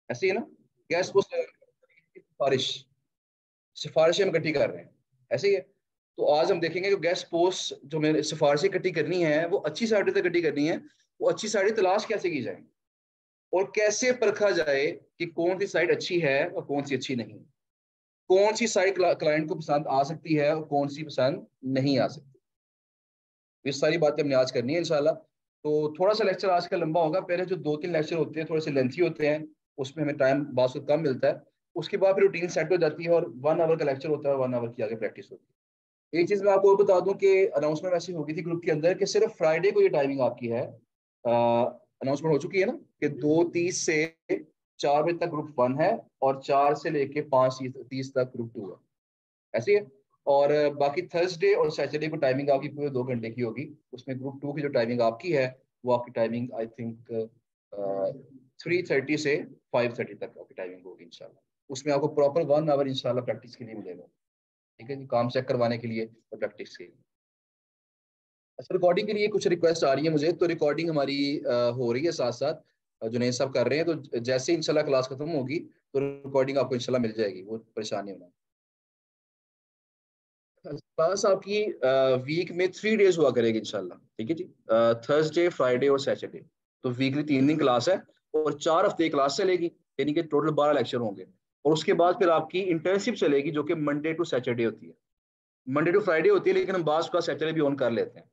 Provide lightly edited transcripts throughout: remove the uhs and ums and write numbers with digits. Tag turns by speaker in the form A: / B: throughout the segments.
A: ऐसे ही ना, guest post सिफारिश, सिफारिशें हम इकट्ठी कर रहे हैं, ऐसे ही है। तो आज हम देखेंगे कि गेस्ट पोस्ट जो मैंने सिफारिशें इकट्ठी करनी है वो अच्छी साइट से इकट्ठी करनी है, वो अच्छी साइट तलाश कैसे की जाए और कैसे परखा जाए कि कौन सी साइट अच्छी है और कौन सी अच्छी नहीं, कौन सी साइट क्लाइंट को पसंद आ सकती है और कौन सी पसंद नहीं आ सकती। ये सारी बातें हमने आज करनी है इंशाल्लाह। तो थोड़ा सा लेक्चर आज का लंबा होगा, पहले जो 2-3 लेक्चर होते हैं थोड़े से लेंथी होते हैं, उसमें हमें टाइम बात कम मिलता है। उसके बाद फिर रूटीन सेट हो जाती है और 1 आवर का लेक्चर होता है और 1 आवर की आगे प्रैक्टिस होती है। एक चीज मैं आपको बता दूं कि अनाउंसमेंट ऐसी हो गई थी ग्रुप के अंदर कि सिर्फ फ्राइडे को ये टाइमिंग आपकी है, अनाउंसमेंट हो चुकी है ना, कि 2:30 से 4 बजे तक ग्रुप 1 है और 4 से लेके 5:30 तक ग्रुप 2 है, ऐसे ही है। और बाकी थर्सडे और सैटरडे को टाइमिंग आपकी पूरे 2 घंटे की होगी। उसमें ग्रुप 2 की जो टाइमिंग आपकी है वो आपकी टाइमिंग आई थिंक 3:30 से 5:30 तक आपकी टाइमिंग होगी इंशाल्लाह। उसमें आपको प्रॉपर 1 आवर इंशाल्लाह प्रैक्टिस के लिए मिलेगा, ठीक है जी, काम चेक करवाने के लिए और प्रैक्टिस के लिए। अच्छा, रिकॉर्डिंग के लिए कुछ रिक्वेस्ट आ रही है मुझे, तो रिकॉर्डिंग हमारी हो रही है साथ साथ, जुनेद साहब कर रहे हैं, तो जैसे इंशाल्लाह क्लास खत्म होगी तो रिकॉर्डिंग आपको इंशाल्लाह मिल जाएगी, वो परेशान नहीं होना। क्लास आपकी वीक में 3 डेज हुआ करेगी इंशाल्लाह, ठीक है जी, थर्सडे फ्राइडे और सैटरडे। तो वीकली 3 दिन क्लास है और 4 हफ्ते की क्लास चलेगी, यानी कि टोटल 12 लेक्चर होंगे। और उसके बाद फिर आपकी इंटर्नशिप चलेगी जो कि मंडे टू सैटरडे होती है, मंडे टू फ्राइडे होती है, लेकिन हम बास का सैटरडे भी ऑन कर लेते हैं।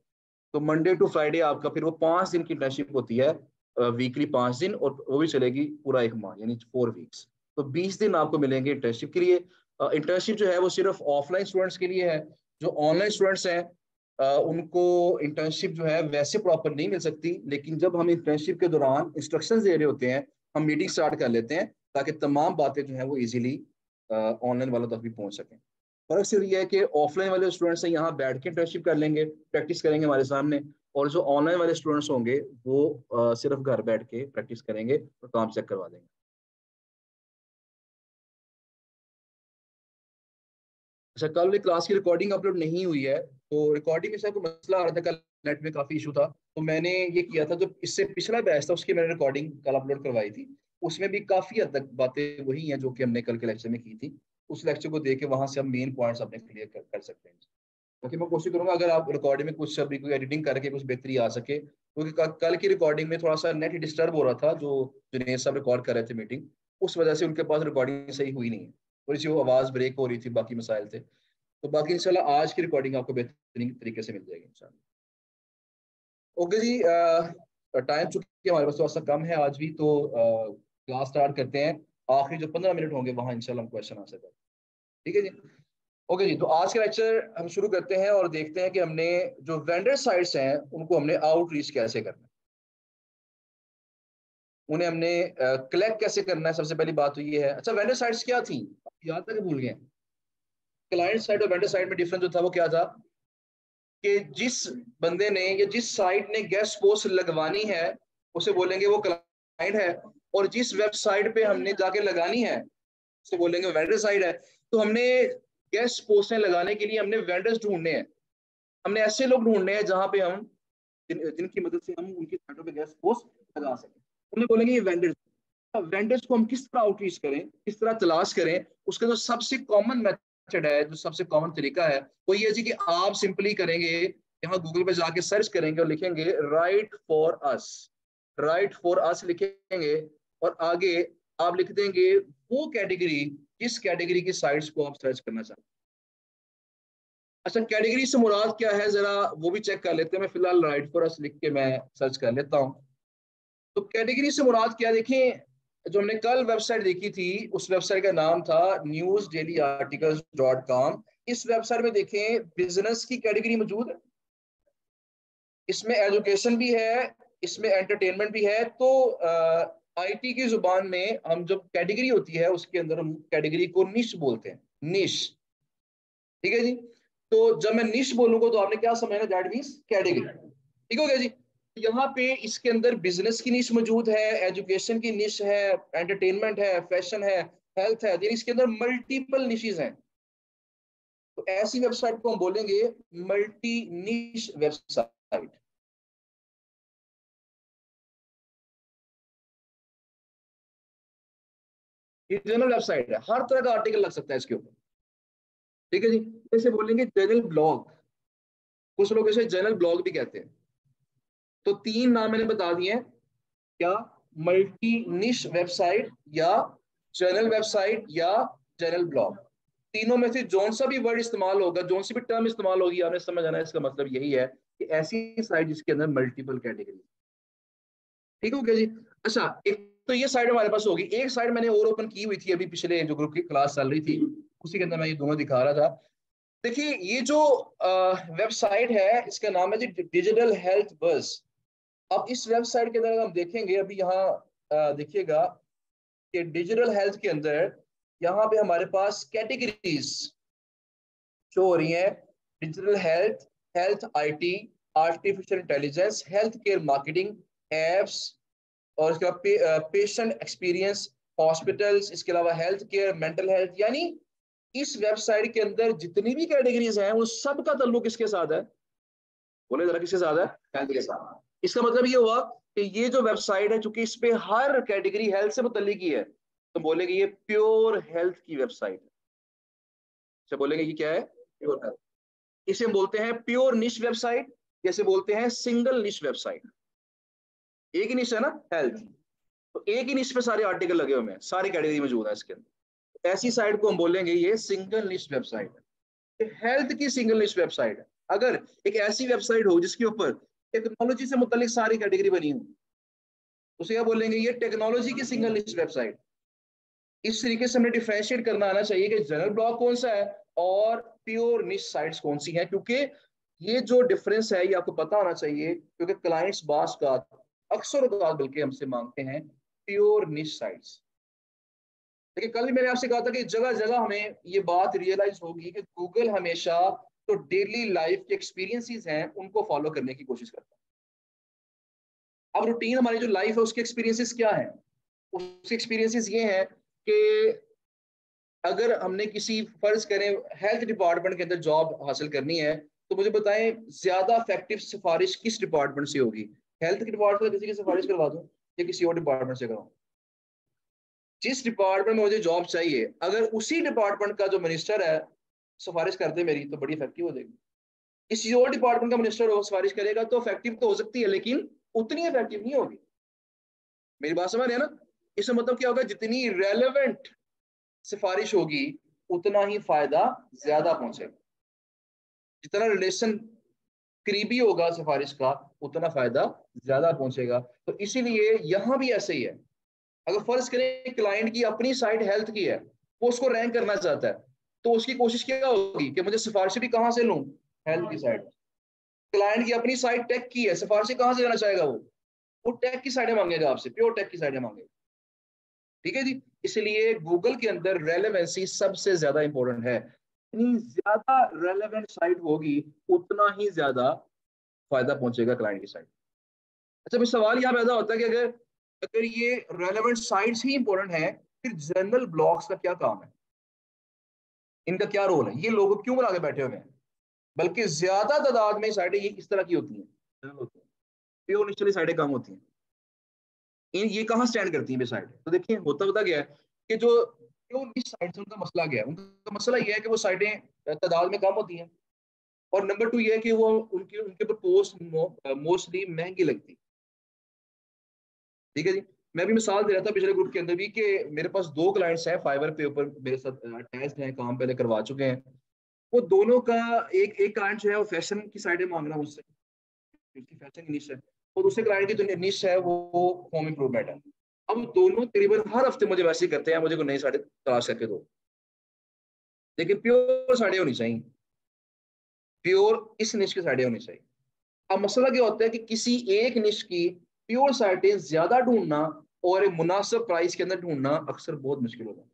A: तो मंडे टू फ्राइडे आपका फिर वो 5 दिन की इंटर्नशिप होती है, वीकली 5 दिन, और वो भी चलेगी पूरा 1 माह यानी 4 वीक्स। तो 20 दिन आपको मिलेंगे इंटर्नशिप के लिए। इंटर्नशिप जो है वो सिर्फ ऑफलाइन स्टूडेंट्स के लिए है। जो ऑनलाइन स्टूडेंट्स हैं उनको इंटर्नशिप जो है वैसे प्रॉपर नहीं मिल सकती, लेकिन जब हम इंटर्नशिप के दौरान इंस्ट्रक्शंस दे रहे होते हैं, हम मीटिंग स्टार्ट कर लेते हैं ताकि तमाम बातें जो है वो इजीली ऑनलाइन वालों तक भी पहुंच सकें। फर्क सिर्फ ये है कि ऑफलाइन वाले स्टूडेंट्स हैं यहाँ बैठ के इंटर्नशिप कर लेंगे, प्रैक्टिस करेंगे हमारे सामने, और जो ऑनलाइन वाले स्टूडेंट्स होंगे वो सिर्फ घर बैठ के प्रैक्टिस करेंगे और काम चेक करवा देंगे। अच्छा, कल वाली क्लास की रिकॉर्डिंग अपलोड नहीं हुई है, तो रिकॉर्डिंग में से कोई मसला आ रहा था, कल नेट में काफी इशू था, तो मैंने ये किया था, जो इससे पिछला बैच था उसकी मैंने रिकॉर्डिंग कल अपलोड करवाई थी। उसमें भी काफी हद तक बातें वही हैं जो कि हमने कल के लेक्चर में की थी। उस लेक्चर को देख के वहां से हम मेन पॉइंट्स अपने क्लियर कर सकते हैं। क्योंकि मैं कोशिश करूंगा अगर आप रिकॉर्डिंग में कुछ अभी कोई एडिटिंग करके कुछ बेहतरी आ सके, क्योंकि कल की रिकॉर्डिंग में थोड़ा सा नेट डिस्टर्ब हो रहा था, जो जुनेद साहब रिकॉर्ड कर रहे थे मीटिंग, उस वजह से उनके पास रिकॉर्डिंग सही हुई नहीं है, थोड़ी सी वो आवाज ब्रेक हो रही थी, बाकी मसाइल थे। तो बाकी इंशाल्लाह आज की रिकॉर्डिंग आपको बेहतरीन तरीके से मिल जाएगी इंशाल्लाह। ओके जी, टाइम चूंकि हमारे पास थोड़ा सा कम है आज भी, तो क्लास स्टार्ट करते हैं। आखिरी जो 15 मिनट होंगे वहां इंशाल्लाह हम क्वेश्चन आंसर करें, ठीक है जी। ओके जी, तो आज का लेक्चर हम शुरू करते हैं और देखते हैं कि हमने जो वेंडर साइट्स हैं उनको हमने आउटरीच कैसे करना है, उन्हें हमने कलेक्ट कैसे करना है। सबसे पहली बात तो ये है। अच्छा, वेंडर साइट्स क्या थी, याद तक भूल गए? क्लाइंट साइड और वेंडर साइड में डिफरेंस जो था वो क्या था, कि जिस बंदे ने या जिस साइट ने गेस्ट पोस्ट लगवानी है उसे बोलेंगे वो क्लाइंट है, और जिस वेबसाइट पे हमने जाके लगानी है उसे बोलेंगे वेंडर साइट है। तो हमने गेस्ट पोस्टें लगाने के लिए हमने वेंडर्स ढूंढने हैं, हमने ऐसे लोग ढूंढने हैं जहां पे हम जिनकी मदद से हम उनकी साइटों पे गेस्ट पोस्ट लगा सकें, उन्हें बोलेंगे ये वेंडर्स। वेंडर्स को हम किस तरह आउटरीच करें, किस तरह तलाश करें, उसका जो सबसे कॉमन मेथड है, जो सबसे कॉमन तरीका है, वो ये है कि आप सिंपली करेंगे, यहाँ गूगल पे जाके सर्च करेंगे और लिखेंगे right for us, right for us लिखेंगे, और आगे आप लिख देंगे वो कैटेगरी, जिस कैटेगरी की साइट्स को आप सर्च करना चाहते हैं। अच्छा, कैटेगरी से मुराद क्या है जरा वो भी चेक कर लेते हैं। मैं फिलहाल राइट फॉर अस लिख के मैं सर्च कर लेता हूँ। तो कैटेगरी से मुराद क्या, देखें, जो हमने कल वेबसाइट देखी थी उस वेबसाइट का नाम था newsdailyarticles.com। इस वेबसाइट में देखें बिजनेस की कैटेगरी मौजूद है, इसमें एजुकेशन भी है, इसमें एंटरटेनमेंट भी है। तो आईटी की जुबान में हम जब कैटेगरी होती है उसके अंदर हम कैटेगरी को निश बोलते हैं, निश, ठीक है जी। तो जब मैं निश बोलूंगा तो आपने क्या समझना, दैट मींस कैटेगरी, ठीक हो गया जी। यहाँ पे इसके अंदर बिजनेस की निश मौजूद है, एजुकेशन की निश है, एंटरटेनमेंट है, फैशन है, हेल्थ है, यानी इसके अंदर मल्टीपल निशेज हैं। तो ऐसी वेबसाइट को हम बोलेंगे मल्टी निश वेबसाइट। ये जनरल वेबसाइट है, हर तरह का आर्टिकल लग सकता है इसके ऊपर। ठीक है जी। जैसे बोलेंगे जनरल ब्लॉग, कुछ लोग इसे जनरल ब्लॉग भी कहते हैं। तो तीन नाम मैंने बता दिए हैं, क्या, मल्टी निश वेबसाइट या जनरल वेबसाइट या जनरल ब्लॉग। तीनों में से जौन सा भी वर्ड इस्तेमाल होगा, जौन सी भी टर्म इस्तेमाल होगी, आपने समझ आना है इसका मतलब यही है कि ऐसी साइट जिसके अंदर मल्टीपल कैटेगरी। ठीक हो गया जी। अच्छा, एक तो ये साइड हमारे पास होगी, एक साइड मैंने और ओपन की हुई थी अभी, पिछले जो ग्रुप की क्लास चल रही थी उसी के अंदर मैं ये दोनों दिखा रहा था। देखिए ये जो वेबसाइट है इसका नाम है जी डिजिटल हेल्थ बस। अब इस वेबसाइट के अंदर हम देखेंगे, अभी यहाँ देखिएगा कि डिजिटल हेल्थ के अंदर यहाँ पे हमारे पास कैटेगरीज शो हो रही है। Digital health, health IT, artificial intelligence, health care marketing, apps, और इसके बाद पेशेंट एक्सपीरियंस, हॉस्पिटल्स, इसके अलावा हेल्थ केयर, मेंटल हेल्थ। यानी इस वेबसाइट के अंदर जितनी भी कैटेगरीज हैं वो सब का ताल्लुक किसके साथ है? बोले जरा, किसके साथ है? हेल्थ के साथ। इसका मतलब ये हुआ कि ये जो वेबसाइट है, चूंकि इस पे हर कैटेगरी हेल्थ से मुतल्लिक ही है, तो बोलेंगे ये प्योर हेल्थ की वेबसाइट है। अच्छा, बोलेंगे ये क्या है? Pure health. इसे हम बोलते हैं प्योर निश वेबसाइट, जैसे बोलते हैं सिंगल निश वेबसाइट। एक ही निश है ना, हेल्थ, तो एक ही निश पे सारे आर्टिकल लगे हुए हैं, सारी कैटेगरी मौजूद है इसके अंदर। ऐसी साइट को हम बोलेंगे ये सिंगल निश वेबसाइट है, हेल्थ की सिंगल निश वेबसाइट है। अगर एक ऐसी वेबसाइट हो जिसके ऊपर टेक्नोलॉजी से मुतालिक सारी कैटेगरी बनी हो, उसे क्या बोलेंगे? ये टेक्नोलॉजी की सिंगल निश वेबसाइट। इस तरीके से हमें डिफरेंशिएट करना आना चाहिए कि जनरल ब्लॉक कौन सा है और प्योर निश साइट्स कौन सी हैं, क्योंकि ये जो डिफरेंस है ये आपको पता होना चाहिए, क्योंकि क्लाइंट्स बास का अक्सर बल्कि हमसे मांगते हैं प्योर निश साइट्स। देखिए कल भी मैंने आपसे कहा था कि जगह जगह हमें ये बात रियलाइज होगी कि गूगल हमेशा तो डेली लाइफ के एक्सपीरियंसेस हैं उनको फॉलो करने की कोशिश करता है। अब रूटीन हमारी जो लाइफ है उसके एक्सपीरियंसेस क्या है? उसके एक्सपीरियंसेस ये हैं कि अगर हमने किसी, फर्ज करें हेल्थ डिपार्टमेंट के अंदर जॉब हासिल करनी है, तो मुझे बताएं ज्यादा इफेक्टिव सिफारिश किस डिपार्टमेंट से होगी? हेल्थ के डिपार्टमेंट से किसी की सिफारिश करवा दूं या किसी और डिपार्टमेंट से कराऊं? जिस डिपार्टमेंट में मुझे जॉब चाहिए, अगर उसी डिपार्टमेंट का जो मिनिस्टर है सिफारिश कर दे मेरी, तो बड़ी इफेक्टिव हो जाएगी। किसी और डिपार्टमेंट का मिनिस्टर हो सिफारिश करेगा तो इफेक्टिव तो हो सकती है, लेकिन उतनी इफेक्टिव नहीं होगी। मेरी बात समझ रहे हैं ना? इसका मतलब क्या होगा? जितनी रेलेवेंट सिफारिश होगी उतना ही फायदा ज्यादा पहुंचेगा। जितना रिलेशन करीबी होगा सिफारिश का, उतना फायदा ज्यादा पहुंचेगा। तो इसीलिए यहां भी ऐसे ही है। अगर फर्ज करें क्लाइंट की अपनी साइट हेल्थ की है, वो उसको रैंक करना चाहता है, तो उसकी कोशिश क्या होगी कि मुझे सिफारिश भी कहां से लूं? हेल्थ की साइट। क्लाइंट की अपनी साइट टेक की है, सिफारिश कहां से लेना चाहेगा? वो टेक की साइडें मांगेगा आपसे, प्योर टेक की साइडें मांगेगा। ठीक है जी। इसलिए गूगल के अंदर रेलेवेंसी सबसे ज्यादा इंपॉर्टेंट है। इतनी ज्यादा रेलेवेंट साइट होगी उतना ही ज्यादा फायदा पहुंचेगा क्लाइंट की साइट। अच्छा, फिर सवाल यहाँ पैदा होता है कि अगर अगर ये रेलेवेंट साइट्स ही इंपॉर्टेंट है, फिर जनरल ब्लॉक्स का क्या काम है? इनका क्या रोल है? ये लोग क्यों बना के बैठे हुए हैं? बल्कि ज्यादा तादाद में साइटें ये इस तरह की होती हैं, प्योर निश्चली साइटें कम होती हैं। ये कहाँ स्टैंड करती हैं साइड? तो देखिए होता होता गया है कि जो जो भी साइड्स उनका मसला गया है, उनका मसला ये है कि वो साइडें तादाद में कम होती हैं, और नंबर टू ये है कि वो उनके उनके ऊपर पोस्ट मोस्टली महंगी लगती है। ठीक है जी। मैं भी मिसाल दे रहा था पिछले ग्रुप के अंदर भी कि मेरे पास दो क्लाइंट्स हैं फाइवर पे ऊपर मेरे साथ अटैच्ड हैं, काम पहले करवा चुके हैं। वो दोनों का, एक एक क्लाइंट जो है वो फैशन की साइडें मांग रहा है मुझसे, उसकी फैशन की निश है, और दूसरे क्लाइंट की जो निश है वो होम इम्प्रूवमेंट है। अब दोनों तकरीबन हर हफ्ते मुझे वैसे ही करते हैं, मुझे कोई नई साड़ी तलाश करके दो, लेकिन प्योर साड़ी होनी चाहिए, प्योर इस निश की साड़ी होनी चाहिए। अब मसला क्या होता है कि किसी एक निश की प्योर साइटें ज्यादा ढूंढना और एक मुनासिब प्राइस के अंदर ढूंढना अक्सर बहुत मुश्किल होता है।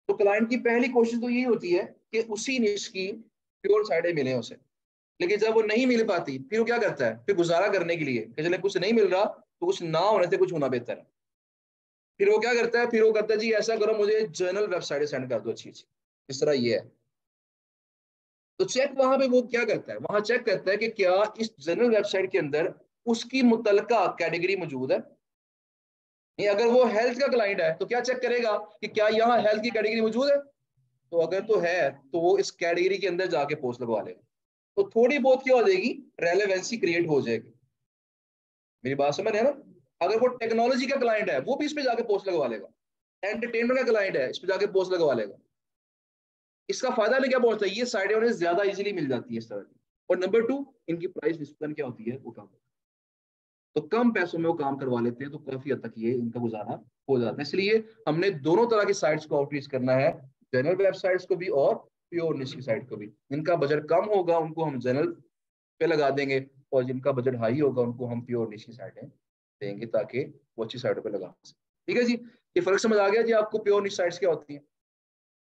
A: तो क्लाइंट की पहली कोशिश तो यही होती है कि उसी निश की प्योर साइटें मिले उसे। लेकिन जब वो नहीं मिल पाती, फिर वो क्या करता है? फिर गुजारा करने के लिए कि चले कुछ नहीं मिल रहा तो कुछ ना होने से कुछ होना बेहतर है, फिर वो क्या करता है? फिर वो करता है जी ऐसा करो मुझे जर्नल वेबसाइट सेंड कर दो अच्छी अच्छी, इस तरह ये है। तो चेक वहां पे वो क्या करता है? वहां चेक करता है कि क्या इस जनरल वेबसाइट के अंदर उसकी मुतलका कैटेगरी मौजूद है। नहीं, अगर वो हेल्थ का क्लाइंट है तो क्या चेक करेगा कि क्या यहाँ हेल्थ की कैटेगरी मौजूद है, तो अगर तो है तो वो इस कैटेगरी के अंदर जाके पोस्ट लगवा लेगा। तो थोड़ी बहुत क्या हो जाएगी, रेलेवेंसी क्रिएट हो जाएगी। मेरी बात समझ है ना। अगर वो टेक्नोलॉजी का क्लाइंट है वो भी इस पे जाके पोस्ट लगवा लेगा, एंटरटेनमेंट का क्लाइंट है इस पे जाके पोस्ट लगवा लेगा। इसका फायदा नहीं क्या पहुंचता है, ये साइडें उन्हें ज्यादा इजीली मिल जाती है इस तरह की। और नंबर टू, इनकी प्राइस डिस्कशन क्या होती है वो कम, तो कम पैसों में वो काम करवा लेते हैं, तो काफी हद तक ये इनका गुजारा हो जाता है। इसलिए हमने दोनों तरह की साइट्स को आउटरीच करना है, जनरल वेबसाइट्स को भी और प्योर निश की साइट को भी। जिनका बजट कम होगा उनको हम जनरल पे लगा देंगे, और जिनका बजट हाई होगा उनको हम प्योर निश की साइटें देंगे, ताकि वो अच्छी साइटों पे लगा सकें। ठीक है जी, ये फर्क समझ आ गया जी आपको, प्योर निश साइट्स क्या होती है।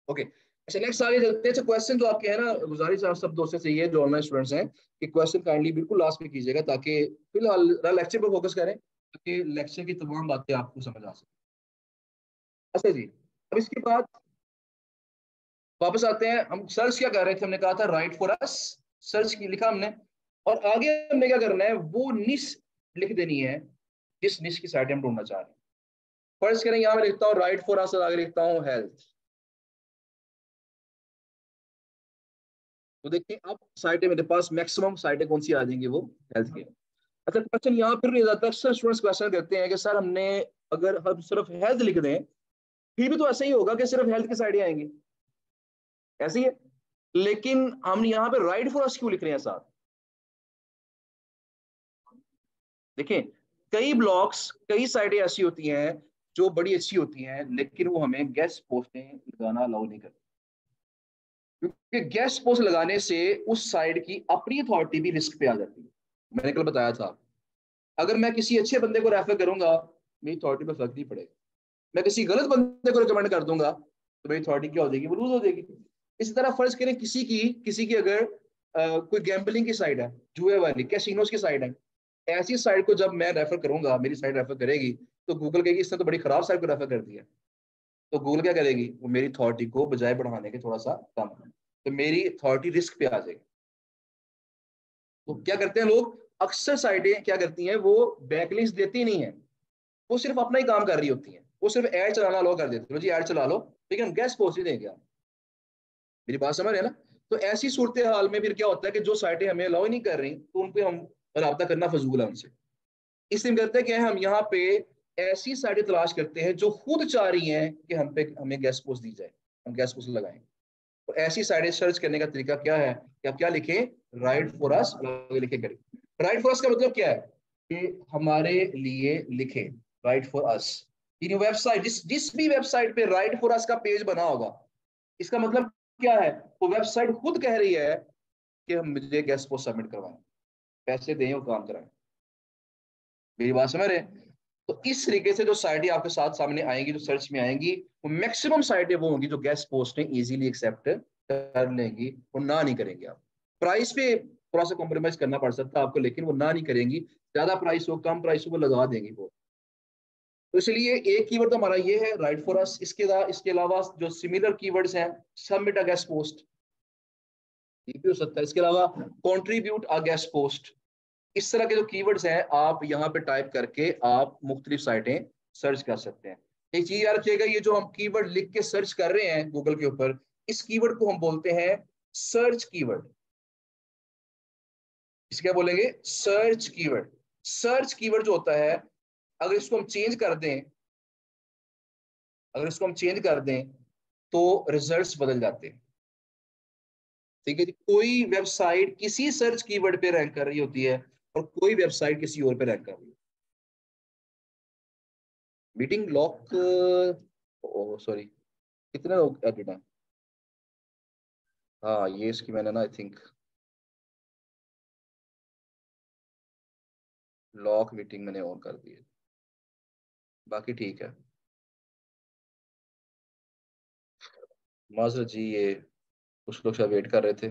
A: ओके, अच्छा नेक्स्ट आगे चलते हैं। अच्छा क्वेश्चन जो आपके है ना, गुजारिश आप सब दोस्तों से ये जो ऑनलाइन स्टूडेंट्स हैं कि क्वेश्चन काइंडली बिल्कुल लास्ट में कीजिएगा, ताकि फिलहाल लेक्चर पर फोकस करें, ताकि लेक्चर की तमाम बातें आपको समझ आ सके। अच्छा जी, अब इसके बाद वापस आते हैं, हम सर्च क्या कर रहे थे, हमने कहा था राइट फॉर अस, सर्च की लिखा हमने, और आगे हमने क्या करना है, वो निश लिख देनी है जिस निश की साइट हम ढूंढना चाह रहे हैं। फर्स्ट करें, यहाँ मैं लिखता हूँ राइट फॉर अस और आगे लिखता हूँ हेल्थ। तो देखिए अब साइटें मेरे पास मैक्सिमम साइटें कौन सी आ जाएंगी, वो हेल्थ के। अच्छा क्वेश्चन यहाँ फिर नहीं जाता, अक्सर स्टूडेंट्स क्वेश्चन करते हैं कि सर हमने, अगर हम सिर्फ हेल्थ लिख दें फिर भी तो ऐसा ही होगा कि सिर्फ हेल्थ की साइडें आएंगी, ऐसे ही है। लेकिन हम यहाँ पे राइट फॉर अस क्यों लिख रहे हैं साथ। देखिए कई ब्लॉग्स, कई साइटें ऐसी होती हैं जो बड़ी अच्छी होती हैं, लेकिन वो हमें गेस्ट पोस्टें लगाना अलाउ नहीं करती, क्योंकि गेस्ट पोस्ट लगाने से उस साइट की अपनी अथॉरिटी भी रिस्क पे आ जाती है। मैंने कल बताया था, अगर मैं किसी अच्छे बंदे को रेफर करूंगा मेरी अथॉरिटी पे फर्क नहीं पड़ेगा, मैं किसी गलत बंदे को रिकमेंड कर दूंगा तो मेरी अथॉरिटी क्या हो जाएगी, वो लूज हो जाएगी। इसी तरह फर्ज करें किसी की अगर कोई गैम्बलिंग की साइड है, जुए वाली कैसीनोस की साइड है, ऐसी साइट को जब मैं रेफर करूंगा, मेरी साइट रेफर करेगी, तो गूगल कहेगी इसने तो बड़ी खराब साइट को रेफर कर दिया। तो गूगल क्या करेगी, वो मेरी अथॉरिटी को बजाय बढ़ाने के थोड़ा सा कम, तो मेरी अथॉरिटी रिस्क पे आ जाएगी। तो क्या करते हैं लोग, अक्सर साइटें क्या करती हैं, वो बैकलिंक्स देती नहीं है, वो सिर्फ अपना ही काम कर रही होती हैं, वो सिर्फ ऐड चलाना अलाउ कर देती है, जी ऐड चला लो, लेकिन हम गेस्ट पोस्ट ही देंगे आप। मेरी बात समझ रहे हैं ना। तो ऐसी सूरत हाल में फिर क्या होता है कि जो साइटें हमें अलाउ ही नहीं कर रही, तो उन पे हम रब्ता करना फजूल है उनसे। इसलिए हम करते हैं कि हम यहाँ पे ऐसी साइटें तलाश करते हैं जो खुद चाह रही हैं कि हम पे हमें गेस्ट पोस्ट दी जाए, हम गेस्ट पोस्ट लगाएं। तो ऐसी साइटें सर्च करने का तरीका क्या है कि आप क्या लिखें, राइट फॉर अस लिखे करें। राइट फॉर अस का मतलब क्या है कि हमारे लिए लिखें, राइट फॉर अस। यानी वेबसाइट, जिस जिस भी वेबसाइट पे राइट फॉर अस का पेज बना होगा, इसका मतलब क्या है, वो वेबसाइट खुद कह रही है कि हम मुझे गेस्ट पोस्ट सबमिट करवाएं, पैसे दें और काम कराएं। मेरी बात समझ रहे हैं। तो इस तरीके से जो साइटें आपके साथ सामने आएंगी, जो सर्च में आएंगी, वो मैक्सिमम साइटें वो होंगी जो गेस्ट पोस्ट इजीली एक्सेप्ट कर लेंगी, वो ना नहीं करेंगे। आप प्राइस पे थोड़ा सा कॉम्प्रोमाइज करना पड़ सकता है आपको, लेकिन वो ना नहीं करेंगी, ज्यादा प्राइस हो कम प्राइस हो वो लगा देंगी वो। तो इसलिए एक कीवर्ड तो हमारा ये है राइट फॉर अस। इसके अलावा जो सिमिलर कीवर्ड्स हैं, सबमिट अ गेस्ट पोस्ट, ये भी हो सकता है। इसके अलावा कंट्रीब्यूट अ गेस्ट पोस्ट, इस तरह के जो कीवर्ड्स हैं आप यहाँ पे टाइप करके आप मुख्तलिफ साइटें सर्च कर सकते हैं। एक चीज याद रखिएगा, ये जो हम कीवर्ड लिख के सर्च कर रहे हैं गूगल के ऊपर, इस कीवर्ड को हम बोलते हैं सर्च कीवर्ड। इसे क्या बोलेंगे, सर्च कीवर्ड। सर्च कीवर्ड जो होता है, अगर इसको हम चेंज कर दें, अगर इसको हम चेंज कर दें तो रिजल्ट्स बदल जाते हैं। ठीक है जी, कोई वेबसाइट किसी सर्च कीवर्ड पे रैंक कर रही होती है और कोई वेबसाइट किसी और पे रैंक कर रही है। मीटिंग लॉक, सॉरी, कितने लोग एडिट हैं। हाँ ये इसकी मैंने ना आई थिंक लॉक मीटिंग मैंने ऑन कर दी है, बाकी ठीक है। माजरत जी, ये कुछ लोग शायद वेट कर रहे थे।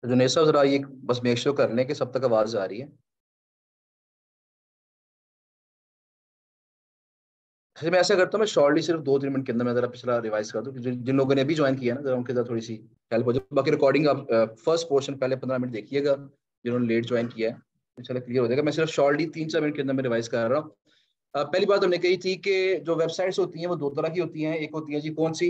A: तो जुनेद साहब जरा ये बस मेक श्योर कर लें कि सब तक आवाज आ रही है। फिर मैं ऐसा करता हूँ, मैं शॉर्टली सिर्फ 2-3 मिनट के अंदर मैं जरा पिछला रिवाइज कर दूँ कि जिन लोगों ने अभी ज्वाइन किया ना, जरा उनके साथ थोड़ी सी हेल्प हो जाए। बाकी रिकॉर्डिंग आप फर्स्ट पोर्शन पहले 15 मिनट देखिएगा, जिन्होंने लेट ज्वाइन किया है इंशाल्लाह क्लियर हो जाएगा। मैं सिर्फ शॉर्टली 3-4 मिनट के अंदर मैं रिवाइज कर रहा हूँ। पहली बात हमने कही थी कि जो वेबसाइट्स होती हैं वो दो तरह की होती हैं। एक होती है जी कौन सी,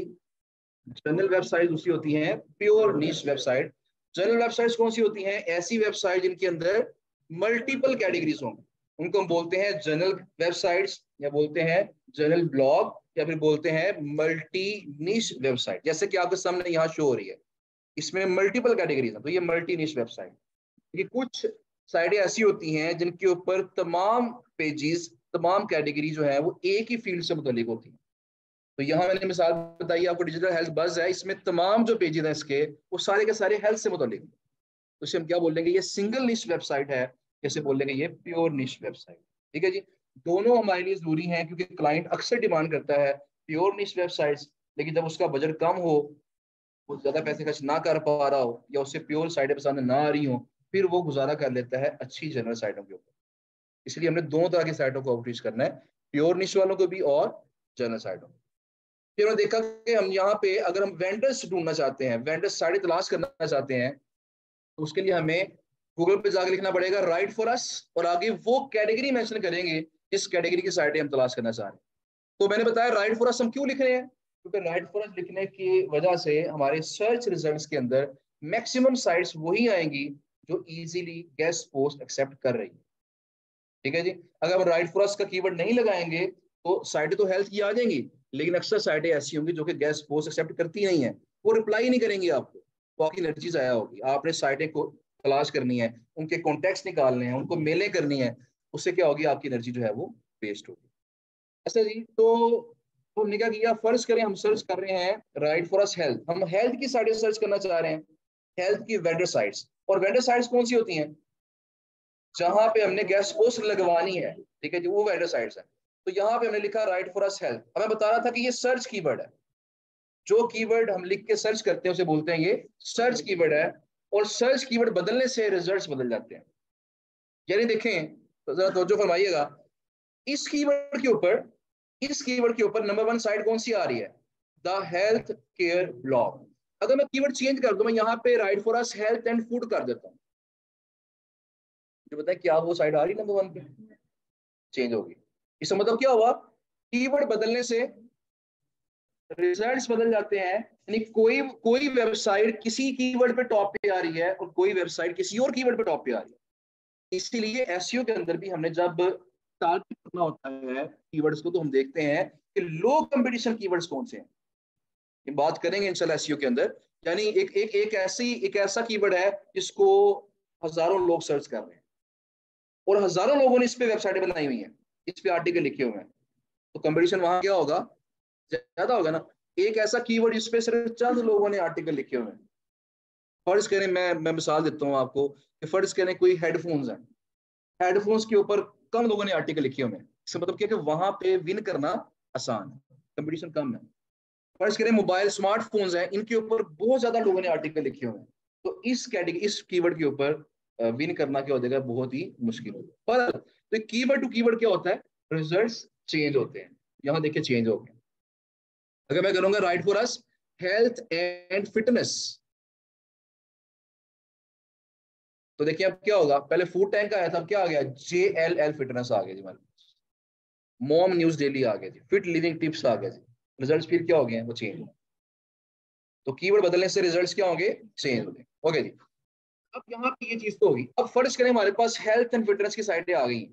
A: जनरल वेबसाइट, दूसरी होती है प्योर नीश वेबसाइट। जनरल वेबसाइट्स कौन सी होती हैं, ऐसी वेबसाइट जिनके अंदर मल्टीपल कैटेगरीज होंगी, उनको हम बोलते हैं जनरल वेबसाइट्स, या बोलते हैं जनरल ब्लॉग, या फिर बोलते हैं मल्टी निश वेबसाइट। जैसे कि आपके सामने यहाँ शो हो रही है, इसमें मल्टीपल कैटेगरीज है, तो ये मल्टी निश वेबसाइट। ये कुछ साइटें ऐसी होती हैं जिनके ऊपर तमाम पेजेस, तमाम कैटेगरी जो है वो एक ही फील्ड से मुतालिक होती है। तो यहाँ मैंने मिसाल बताई आपको, डिजिटल हेल्थ बज़ है, इसमें तमाम जो पेजेस हैं इसके, वो सारे के सारे हेल्थ से मुतालिक। तो इसे हम क्या बोल लेंगे, ये सिंगल निश वेबसाइट है, जैसे बोल लेंगे ये प्योर निश वेबसाइट। ठीक है जी, दोनों हमारे लिए जरूरी हैं, क्योंकि क्लाइंट अक्सर डिमांड करता है प्योर निश वेबसाइट्स, लेकिन जब उसका बजट कम हो, वो ज्यादा पैसे खर्च ना कर पा रहा हो, या उसे प्योर साइटें पसंद ना आ रही हो, फिर वो गुजारा कर लेता है अच्छी जनरल साइटों के ऊपर। इसलिए हमने दोनों तरह की साइटों को आउटरीच करना है, प्योर निश वालों को भी और जनरल साइटों। फिर हमने देखा कि हम यहाँ पे अगर हम वेंडर्स ढूंढना चाहते हैं, वेंडर्स साइट तलाश करना चाहते हैं, तो उसके लिए हमें गूगल पे जाकर लिखना पड़ेगा राइट फॉर अस, और आगे वो कैटेगरी मेंशन करेंगे जिस कैटेगरी की साइटें हम तलाश करना चाह रहे हैं। तो मैंने बताया राइट फॉर अस हम क्यों लिख रहे हैं, क्योंकि राइट फॉर अस लिखने की वजह से हमारे सर्च रिजल्ट्स के अंदर मैक्सिमम साइट्स वही आएंगी जो इजीली गेस्ट पोस्ट एक्सेप्ट कर रही है। ठीक है जी, अगर हम राइट फॉर अस का कीवर्ड नहीं लगाएंगे तो साइटें तो हेल्थ की आ जाएंगी, लेकिन अक्सर साइटें ऐसी होंगी जो कि गेस्ट पोस्ट एक्सेप्ट करती नहीं है, वो रिप्लाई नहीं करेंगी आपको, तो आपकी एनर्जी जाया होगी। आपने साइटें को तलाश करनी है, उनके कॉन्टेक्ट निकालने हैं, उनको मेलें करनी है, उससे क्या होगी, आपकी एनर्जी जो है वो वेस्ट होगी। अच्छा जी, तो हमने क्या किया, फर्ज करें हम सर्च कर रहे हैं राइट फॉर अस हेल्थ, हम हेल्थ की साइटें सर्च करना चाह रहे हैं, हेल्थ की वेंडर साइट्स। और वेंडर साइट्स कौन सी होती हैं, जहां पे हमने गेस्ट पोस्ट लगवानी है, ठीक है जी, वो वेंडर साइट्स है। तो यहाँ पे हमने लिखा राइट फॉर अस हेल्थ, हमें बता रहा था कि ये सर्च कीवर्ड है, जो कीवर्ड हम लिख के सर्च करते हैं उसे बोलते हैं ये सर्च कीवर्ड है। और सर्च कीवर्ड बदलने से रिजल्ट्स बदल जाते हैं। यानी देखें, तो जरा तवज्जो फरमाइएगा, इस कीवर्ड के ऊपर, इस कीवर्ड के ऊपर नंबर 1 साइट कौन सी आ रही है, द हेल्थ केयर ब्लॉग। अगर मैं कीवर्ड चेंज कर दूं, मैं यहाँ पे right for us health and food कर देता हूँ, मुझे बताए क्या वो साइट आ रही नंबर 1 पे, चेंज होगी। इसका मतलब क्या हुआ, कीवर्ड बदलने से रिजल्ट्स बदल जाते हैं। यानी कोई कोई वेबसाइट किसी कीवर्ड पे टॉप पे आ रही है और कोई वेबसाइट किसी और कीवर्ड पे टॉप पे आ रही है। इसीलिए एसईओ के अंदर भी हमने जब टारगेट करना होता है कीवर्ड्स को, तो हम देखते हैं कि लो कंपटीशन कीवर्ड्स कौन से हैं। ये बात करेंगे इंशाल्लाह एसईओ के अंदर। यानी एक ऐसा कीवर्ड है जिसको हजारों लोग सर्च कर रहे हैं, और हजारों लोगों ने इस पे वेबसाइटें बनाई हुई हैं, इस पे आर्टिकल लिखे हुए हैं, तो कंपटीशन वहां क्या होगा, ज्यादा होगा ना। एक ऐसा कीवर्ड जिस पे सिर्फ चंद लोगों ने आर्टिकल लिखे हुए हैं, फर्ज करें, मैं मिसाल देता हूँ आपको कि फर्ज करें कोई हेडफोन्स है, हेडफोन्स के ऊपर कम लोगों ने आर्टिकल लिखे हुए हैं, इसका मतलब क्या है कि वहां पे विन करना आसान है, कंपटीशन कम है। फर्ज करें मोबाइल स्मार्टफोन्स हैं, इनके ऊपर बहुत ज्यादा लोगों ने आर्टिकल लिखे हुए हैं, तो इस कैटेगरी, इस कीवर्ड के ऊपर विन करना क्या हो जाएगा, बहुत ही मुश्किल होगा। पर तो कीवर्ड टू कीवर्ड क्या होता है, रिजल्ट्स चेंज होते हैं। यहाँ देखिए चेंज हो गए। अगर मैं करूंगा right for us health and fitness, तो देखिए अब क्या होगा, पहले फूड टैंक आया था, अब क्या आ गया, JLL फिटनेस आ गया जी हमारे, मॉम न्यूज डेली आ गया जी, फिट लिविंग टिप्स आ गया जी। रिजल्ट्स फिर क्या हो गए, वो चेंज हो। तो कीवर्ड बदलने से रिजल्ट्स क्या होंगे, चेंज हो गए। ओके जी, अब यहाँ पे ये चीज तो होगी। अब फर्ज करें हमारे पास हेल्थ एंड फिटनेस की साइटें आ गई,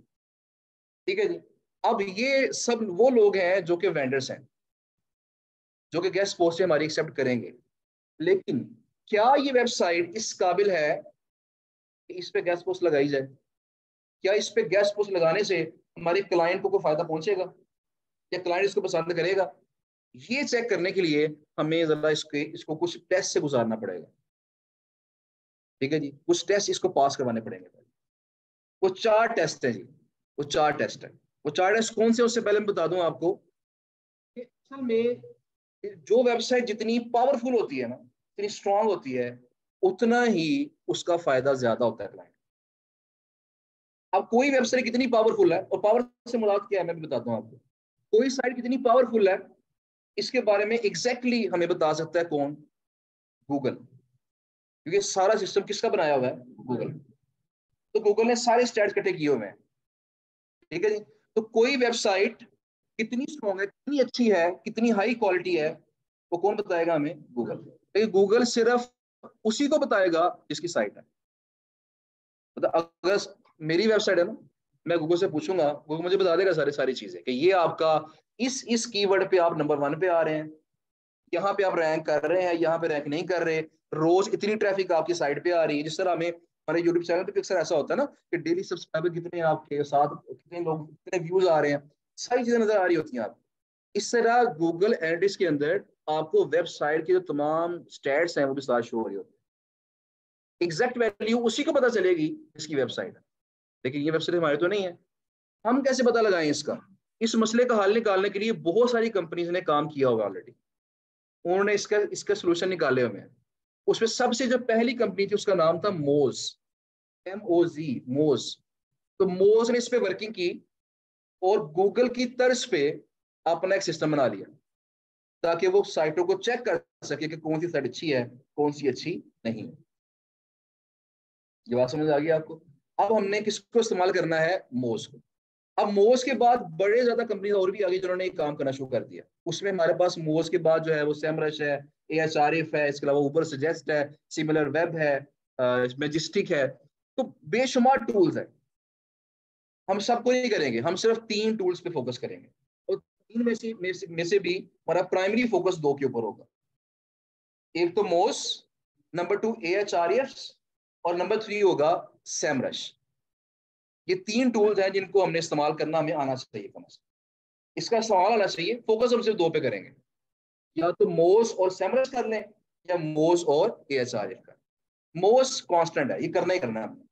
A: ठीक है जी। अब ये सब वो लोग हैं जो कि वेंडर्स हैं, जो कि गेस्ट पोस्ट हमारी एक्सेप्ट करेंगे, लेकिन क्या ये वेबसाइट इस काबिल है कि इस पे गेस्ट पोस्ट लगाई जाए, क्या इस पे गेस्ट पोस्ट लगाने से हमारे क्लाइंट को कोई फायदा पहुंचेगा, या क्लाइंट इसको पसंद करेगा। ये चेक करने के लिए हमें जरा इसको कुछ टेस्ट से गुजारना पड़ेगा। ठीक है जी, कुछ टेस्ट इसको पास करवाने पड़ेंगे। वो 4 टेस्ट है जी, वो 4 टेस्ट है। वो 4 टेस्ट कौन से, उससे पहले मैं बता दूं आपको कि असल में जो वेबसाइट जितनी पावरफुल होती है ना, जितनी स्ट्रांग होती है, उतना ही उसका फायदा ज्यादा होता है क्लाइंट। अब कोई वेबसाइट कितनी पावरफुल है, और पावर से मुराद क्या है मैं भी बताता हूँ आपको। कोई साइट कितनी पावरफुल है इसके बारे में एग्जैक्टली हमें बता सकता है कौन? गूगल, क्योंकि सारा सिस्टम किसका बनाया हुआ है? गूगल। तो गूगल ने सारे स्टैट्स इकट्ठे किए हुए हैं, ठीक है जी। तो कोई वेबसाइट कितनी स्ट्रॉन्ग है, कितनी अच्छी है, कितनी हाई क्वालिटी है, वो कौन बताएगा हमें? गूगल। लेकिन गूगल सिर्फ उसी को बताएगा जिसकी साइट है। मतलब अगर मेरी वेबसाइट है ना, मैं गूगल से पूछूंगा, गूगल मुझे बता देगा सारी चीजें कि ये आपका इस कीवर्ड पे आप नंबर 1 पे आ रहे हैं, यहाँ पे आप रैंक कर रहे हैं, यहाँ पे रैंक नहीं कर रहे, रोज इतनी ट्रैफिक आपकी साइट पे आ रही है। जिस तरह हमें हमारे यूट्यूब चैनल पे अक्सर ऐसा होता है ना कि डेली सब्सक्राइबर कितने हैं आपके साथ, कितने लोग, कितने व्यूज आ रहे हैं, सारी चीजें नजर आ रही होती हैं आपको। इस तरह गूगल एनालिटिक्स के अंदर आपको वेबसाइट की जो तमाम स्टैट्स हैं वो भी साथ शो हो रही होती है। एग्जैक्ट वैल्यू उसी को पता चलेगी जिसकी वेबसाइट है, लेकिन ये वेबसाइट हमारी तो नहीं है। हम कैसे पता लगाएं इसका? इस मसले का हल निकालने के लिए बहुत सारी कंपनीज ने काम किया होगा ऑलरेडी, उन्होंने इसका इसका सोल्यूशन निकाले हुए हैं। उसमें सबसे जो पहली कंपनी थी उसका नाम था मोज, MOZ, मोज। तो मोज ने इस पे वर्किंग की और गूगल की तर्ज पे अपना एक सिस्टम बना लिया ताकि वो साइटों को चेक कर सके कि कौन सी साइट अच्छी है, कौन सी अच्छी नहीं। ये बात समझ आ गई आपको? अब हमने किसको इस्तेमाल करना है? मोज को। अब मोज के बाद बड़े ज्यादा कंपनी और भी आगे जिन्होंने एक काम करना शुरू कर दिया। उसमें हमारे पास मोज के बाद जो है वो सेमरश है, AHRF है, इसके अलावा ऊबर सजेस्ट है, सिमिलर वेब है, मैजिस्टिक है। तो बेशुमार टूल्स है। हम सबको नहीं करेंगे, हम सिर्फ 3 टूल्स पे फोकस करेंगे। और 3 में से भी हमारा प्राइमरी फोकस 2 के ऊपर होगा। एक तो मोज, नंबर 2 AHRF, और नंबर 3 होगा सेमरश। ये 3 टूल्स हैं जिनको हमने इस्तेमाल करना हमें आना चाहिए कम से कम। इसका इस्तेमाल आना चाहिए। फोकस हम सिर्फ 2 पे करेंगे, या तो मोज और सेमरस कर लें या मोज और AHRF कर। मोज कांस्टेंट है, ये करना ही करना है हमने,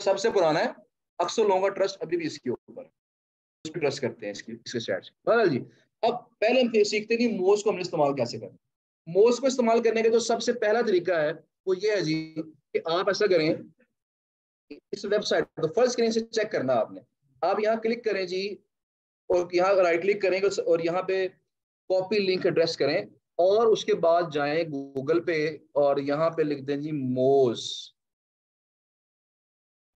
A: सबसे पुराना है, अक्सर लोगों का ट्रस्ट अभी भी इसके ऊपर, उस पर ट्रस्ट करते हैं इसके स्टैट्स। बहरहाल जी, अब पहले हम सीखते नहीं मोज को हमने इस्तेमाल कैसे करना। मोज को इस्तेमाल करने का जो सबसे पहला तरीका है वो ये है जी कि आप ऐसा करें, इस वेबसाइट तो फर्स्ट स्क्रीन से चेक करना आपने। आप यहाँ क्लिक करें जी, और यहाँ राइट क्लिक करेंगे और यहाँ पे कॉपी लिंक एड्रेस करें, और उसके बाद जाएं गूगल पे और यहाँ पे लिख दें जी मोज।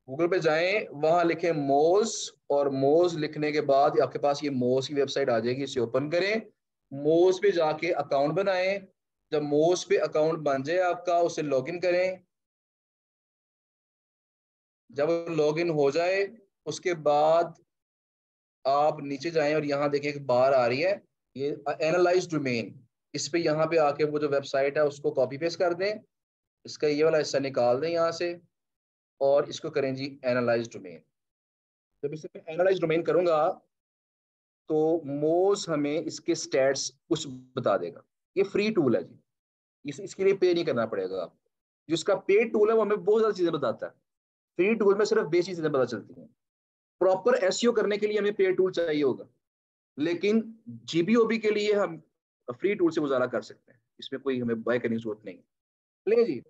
A: गूगल पे जाएं, वहां लिखें मोज, और मोज लिखने के बाद आपके पास ये मोज की वेबसाइट आ जाएगी, इसे ओपन करें। मोज पे जाके अकाउंट बनाएं। जब मोज पे अकाउंट बन जाए आपका, उसे लॉगिन करें। जब लॉगिन हो जाए उसके बाद आप नीचे जाएं और यहाँ देखिए एक बार आ रही है, ये एनालाइज डोमेन। इस पे यहाँ पे आके वो जो वेबसाइट है उसको कॉपी पेस्ट कर दें, इसका ये वाला हिस्सा निकाल दें यहाँ से, और इसको करें जी एनालाइज डोमेन। जब इसे मैं एनालाइज डोमेन करूंगा तो मोज हमें इसके स्टैट्स कुछ बता देगा। ये फ्री टूल है जी, इसके लिए पे नहीं करना पड़ेगा आपको। जिसका पेड टूल है वो हमें बहुत ज्यादा चीजें बताता है, फ्री टूल में सिर्फ बेसिक चीजें पता चलती हैं। प्रॉपर एसईओ करने के लिए हमें पेड टूल चाहिए होगा, लेकिन जीबीओबी के लिए हम फ्री टूल से गुजारा कर सकते हैं, इसमें कोई हमें बाय करने की जरूरत नहीं है। ले जी,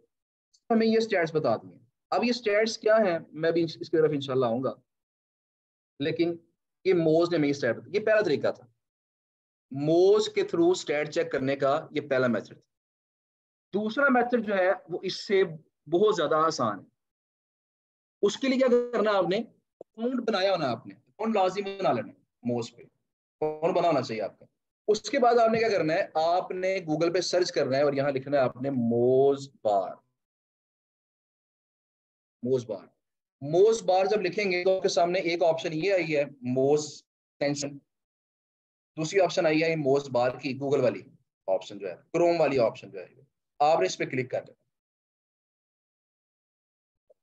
A: हमें ये स्टैट्स बता दिए। अब ये स्टैट्स क्या है मैं भी इसकी तरफ इंशाल्लाह आऊंगा, लेकिन ये मोज ने मेरी स्टैट, ये पहला तरीका था। मोज के थ्रू स्टैट चेक करने का ये पहला मेथड था। दूसरा मेथड जो है वो इससे बहुत ज्यादा आसान है। उसके लिए क्या करना है आपने? अकाउंट बनाया होना आपने, अकाउंट लाजिम बना लेना। मोज पे अकाउंट बना होना चाहिए आपका। उसके बाद आपने क्या करना है? आपने गूगल पे सर्च करना है और यहाँ लिखना है आपने मोज बार। मोज बार, मोज बार जब लिखेंगे तो आपके सामने एक ऑप्शन ये आई है मोज एक्सटेंशन, दूसरी ऑप्शन आई है मोज बार की गूगल वाली ऑप्शन जो है, क्रोम वाली ऑप्शन जो है, आपने इस पे क्लिक कर देना।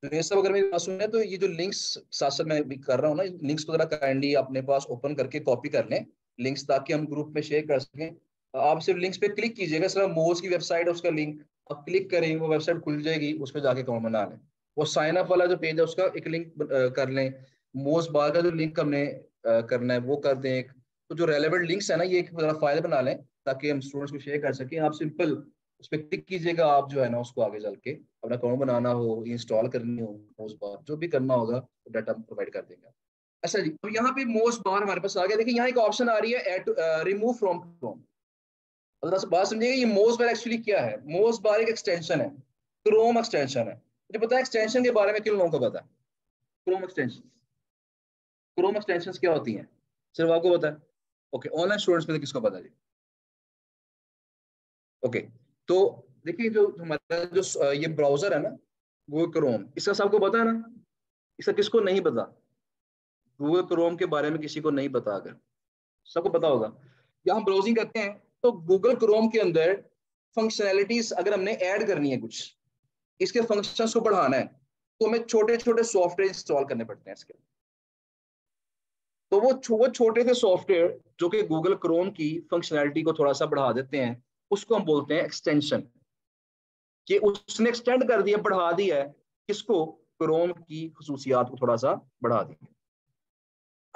A: तो ये सब अगर मेरी बात सुने तो ये जो लिंक्स साथ साथ मैं भी कर रहा हूँ ना, लिंक्स को जरा काइंडली अपने पास ओपन करके कॉपी कर लें लिंक्स, ताकि हम ग्रुप में शेयर कर सकें। आप सिर्फ लिंक्स पे क्लिक कीजिएगा, सिर्फ मोज की वेबसाइट है उसका लिंक आप क्लिक करें, वो वेबसाइट खुल जाएगी, उस पर जाके अकाउंट बना लें। वो साइन अप वाला जो पेज है उसका एक लिंक कर लें। मोज बार का जो लिंक हमने करना है वो कर दें एक। तो जो रेलेवेंट लिंक्स है ना, ये एक जरा फाइल बना लें ताकि हम स्टूडेंट्स को शेयर कर सकें। आप सिंपल उस पर क्लिक कीजिएगा, आप जो है ना उसको आगे चल के अपना अकाउंट बनाना हो, इंस्टॉल करनी हो, उस बार जो भी करना होगा डाटा प्रोवाइड कर देंगे। अच्छा जी, तो यहाँ पे मोस्ट बार हमारे पास आ गया। देखिए यहाँ एक ऑप्शन आ रही है रिमूव फ्रॉम क्रोम। थोड़ा सा बात समझिएगा, ये मोस्ट बार एक्चुअली क्या है? मोस्ट बार एक एक्सटेंशन है, क्रोम एक्सटेंशन है। मुझे पता है एक्सटेंशन के बारे में किन लोगों को पता है? क्रोम एक्सटेंशन, क्रोम एक्सटेंशन क्या होती हैं? सिर्फ आपको पता है? ओके, ऑनलाइन स्टूडेंट्स में से किसको पता है जी? ओके, तो देखिए जो हमारा जो ये ब्राउजर है ना, गूगल क्रोम, इसका सबको पता है ना? इसका किसको नहीं पता? गूगल क्रोम के बारे में किसी को नहीं पता? अगर सबको पता होगा। या हम ब्राउजिंग करते हैं तो गूगल क्रोम के अंदर फंक्शनैलिटीज अगर हमने ऐड करनी है, कुछ इसके फंक्शंस को बढ़ाना है, तो हमें छोटे छोटे सॉफ्टवेयर इंस्टॉल करने पड़ते हैं इसके। तो वो छोटे से सॉफ्टवेयर जो कि गूगल क्रोम की फंक्शनैलिटी को थोड़ा सा बढ़ा देते हैं, उसको हम बोलते हैं एक्सटेंशन। कि उसने एक्सटेंड कर दिया, बढ़ा दिया है किसको? क्रोम की खसूसियात को थोड़ा सा बढ़ा दिया।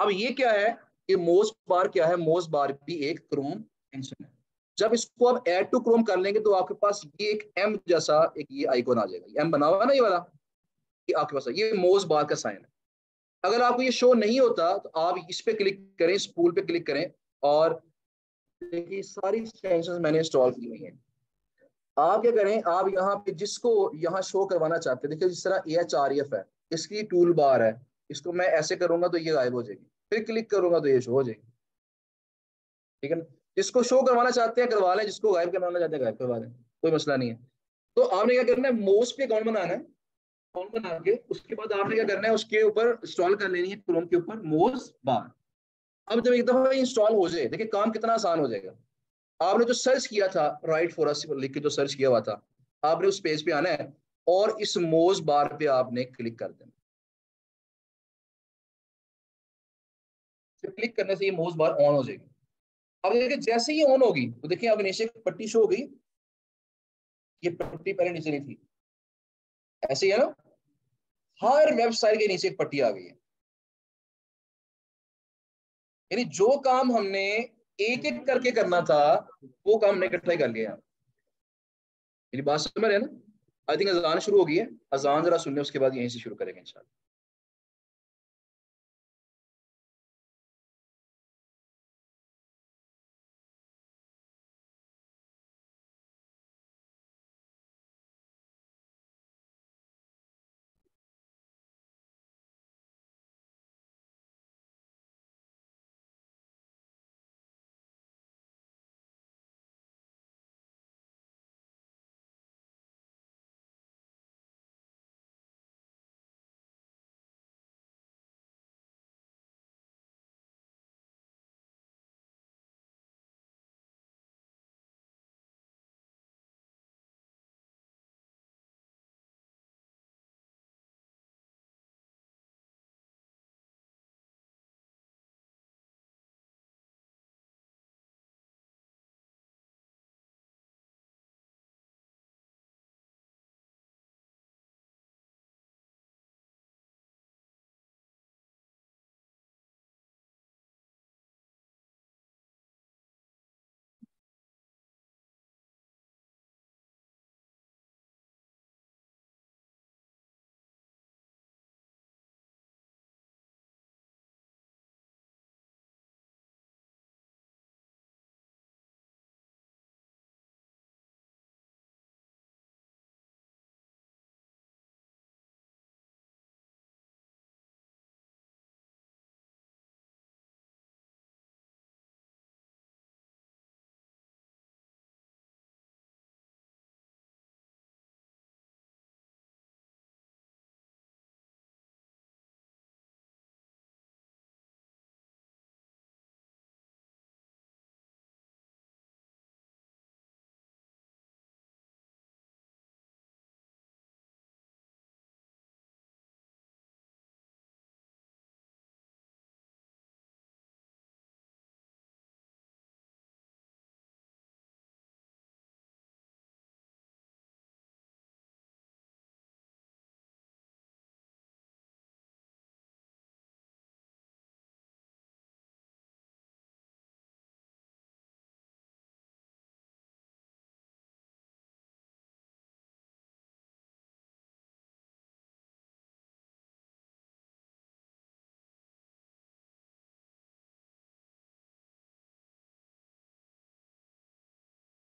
A: अब ये क्या है? ये मोस्ट बार क्या है? मोस्ट बार भी एक क्रोम एक्सटेंशन है। जब इसको आप ऐड टू क्रोम कर लेंगे तो आपके पास ये एक एम जैसा एक ये आइकॉन आ जाएगा। एम बना हुआ है ना ये वाला, ये आपके पास है, ये मोस्ट बार का साइन है। अगर आपको ये शो नहीं होता तो आप इस पे क्लिक करें, स्पूल पे क्लिक करें, और देखिए सारी एक्सटेंशन मैंने इंस्टॉल की हुई हैं। आप क्या करें, आप यहाँ पे जिसको यहाँ शो करवाना चाहते हैं, देखिए जिस तरह AHREF है, इसकी टूल बार है, इसको मैं ऐसे करूंगा तो ये गायब हो जाएगी, फिर क्लिक करूंगा तो ये शो हो जाएगी। ठीक है ना? जिसको शो करवाना चाहते हैं करवा लें, जिसको गायब करवाना चाहते हैं गायब करवा लें, कोई मसला नहीं है। तो आपने क्या करना है, मोस्ट पे अकाउंट बनाना है। अकाउंट बना के उसके बाद आपने क्या करना है, उसके ऊपर इंस्टॉल कर लेनी है क्रोम के ऊपर मोस्ट बार। अब जब एक दफा इंस्टॉल हो जाए, देखिए काम कितना आसान हो जाएगा। आपने जो सर्च किया था, राइट फॉर अस लिख के जो सर्च किया हुआ था, आपने उस पेज पे आना है और इस मोज बार पे आपने क्लिक कर देना। क्लिक करने से ये मोज बार ऑन हो जाएगी। अब देखिए जैसे ही ऑन होगी तो देखिए अब नीचे एक पट्टी शो हो गई। ये पट्टी पहले नीचे नहीं थी, ऐसे ही है ना? हर वेबसाइट के नीचे एक पट्टी आ गई है। यानी जो काम हमने एक एक करके करना था, वो काम हमने इकट्ठा ही कर लिया। मेरी बात समझ रहे हैं ना? आई थिंक अजान शुरू हो गई है। अजान जरा सुनने, उसके बाद यहीं से शुरू करेंगे इंशाल्लाह।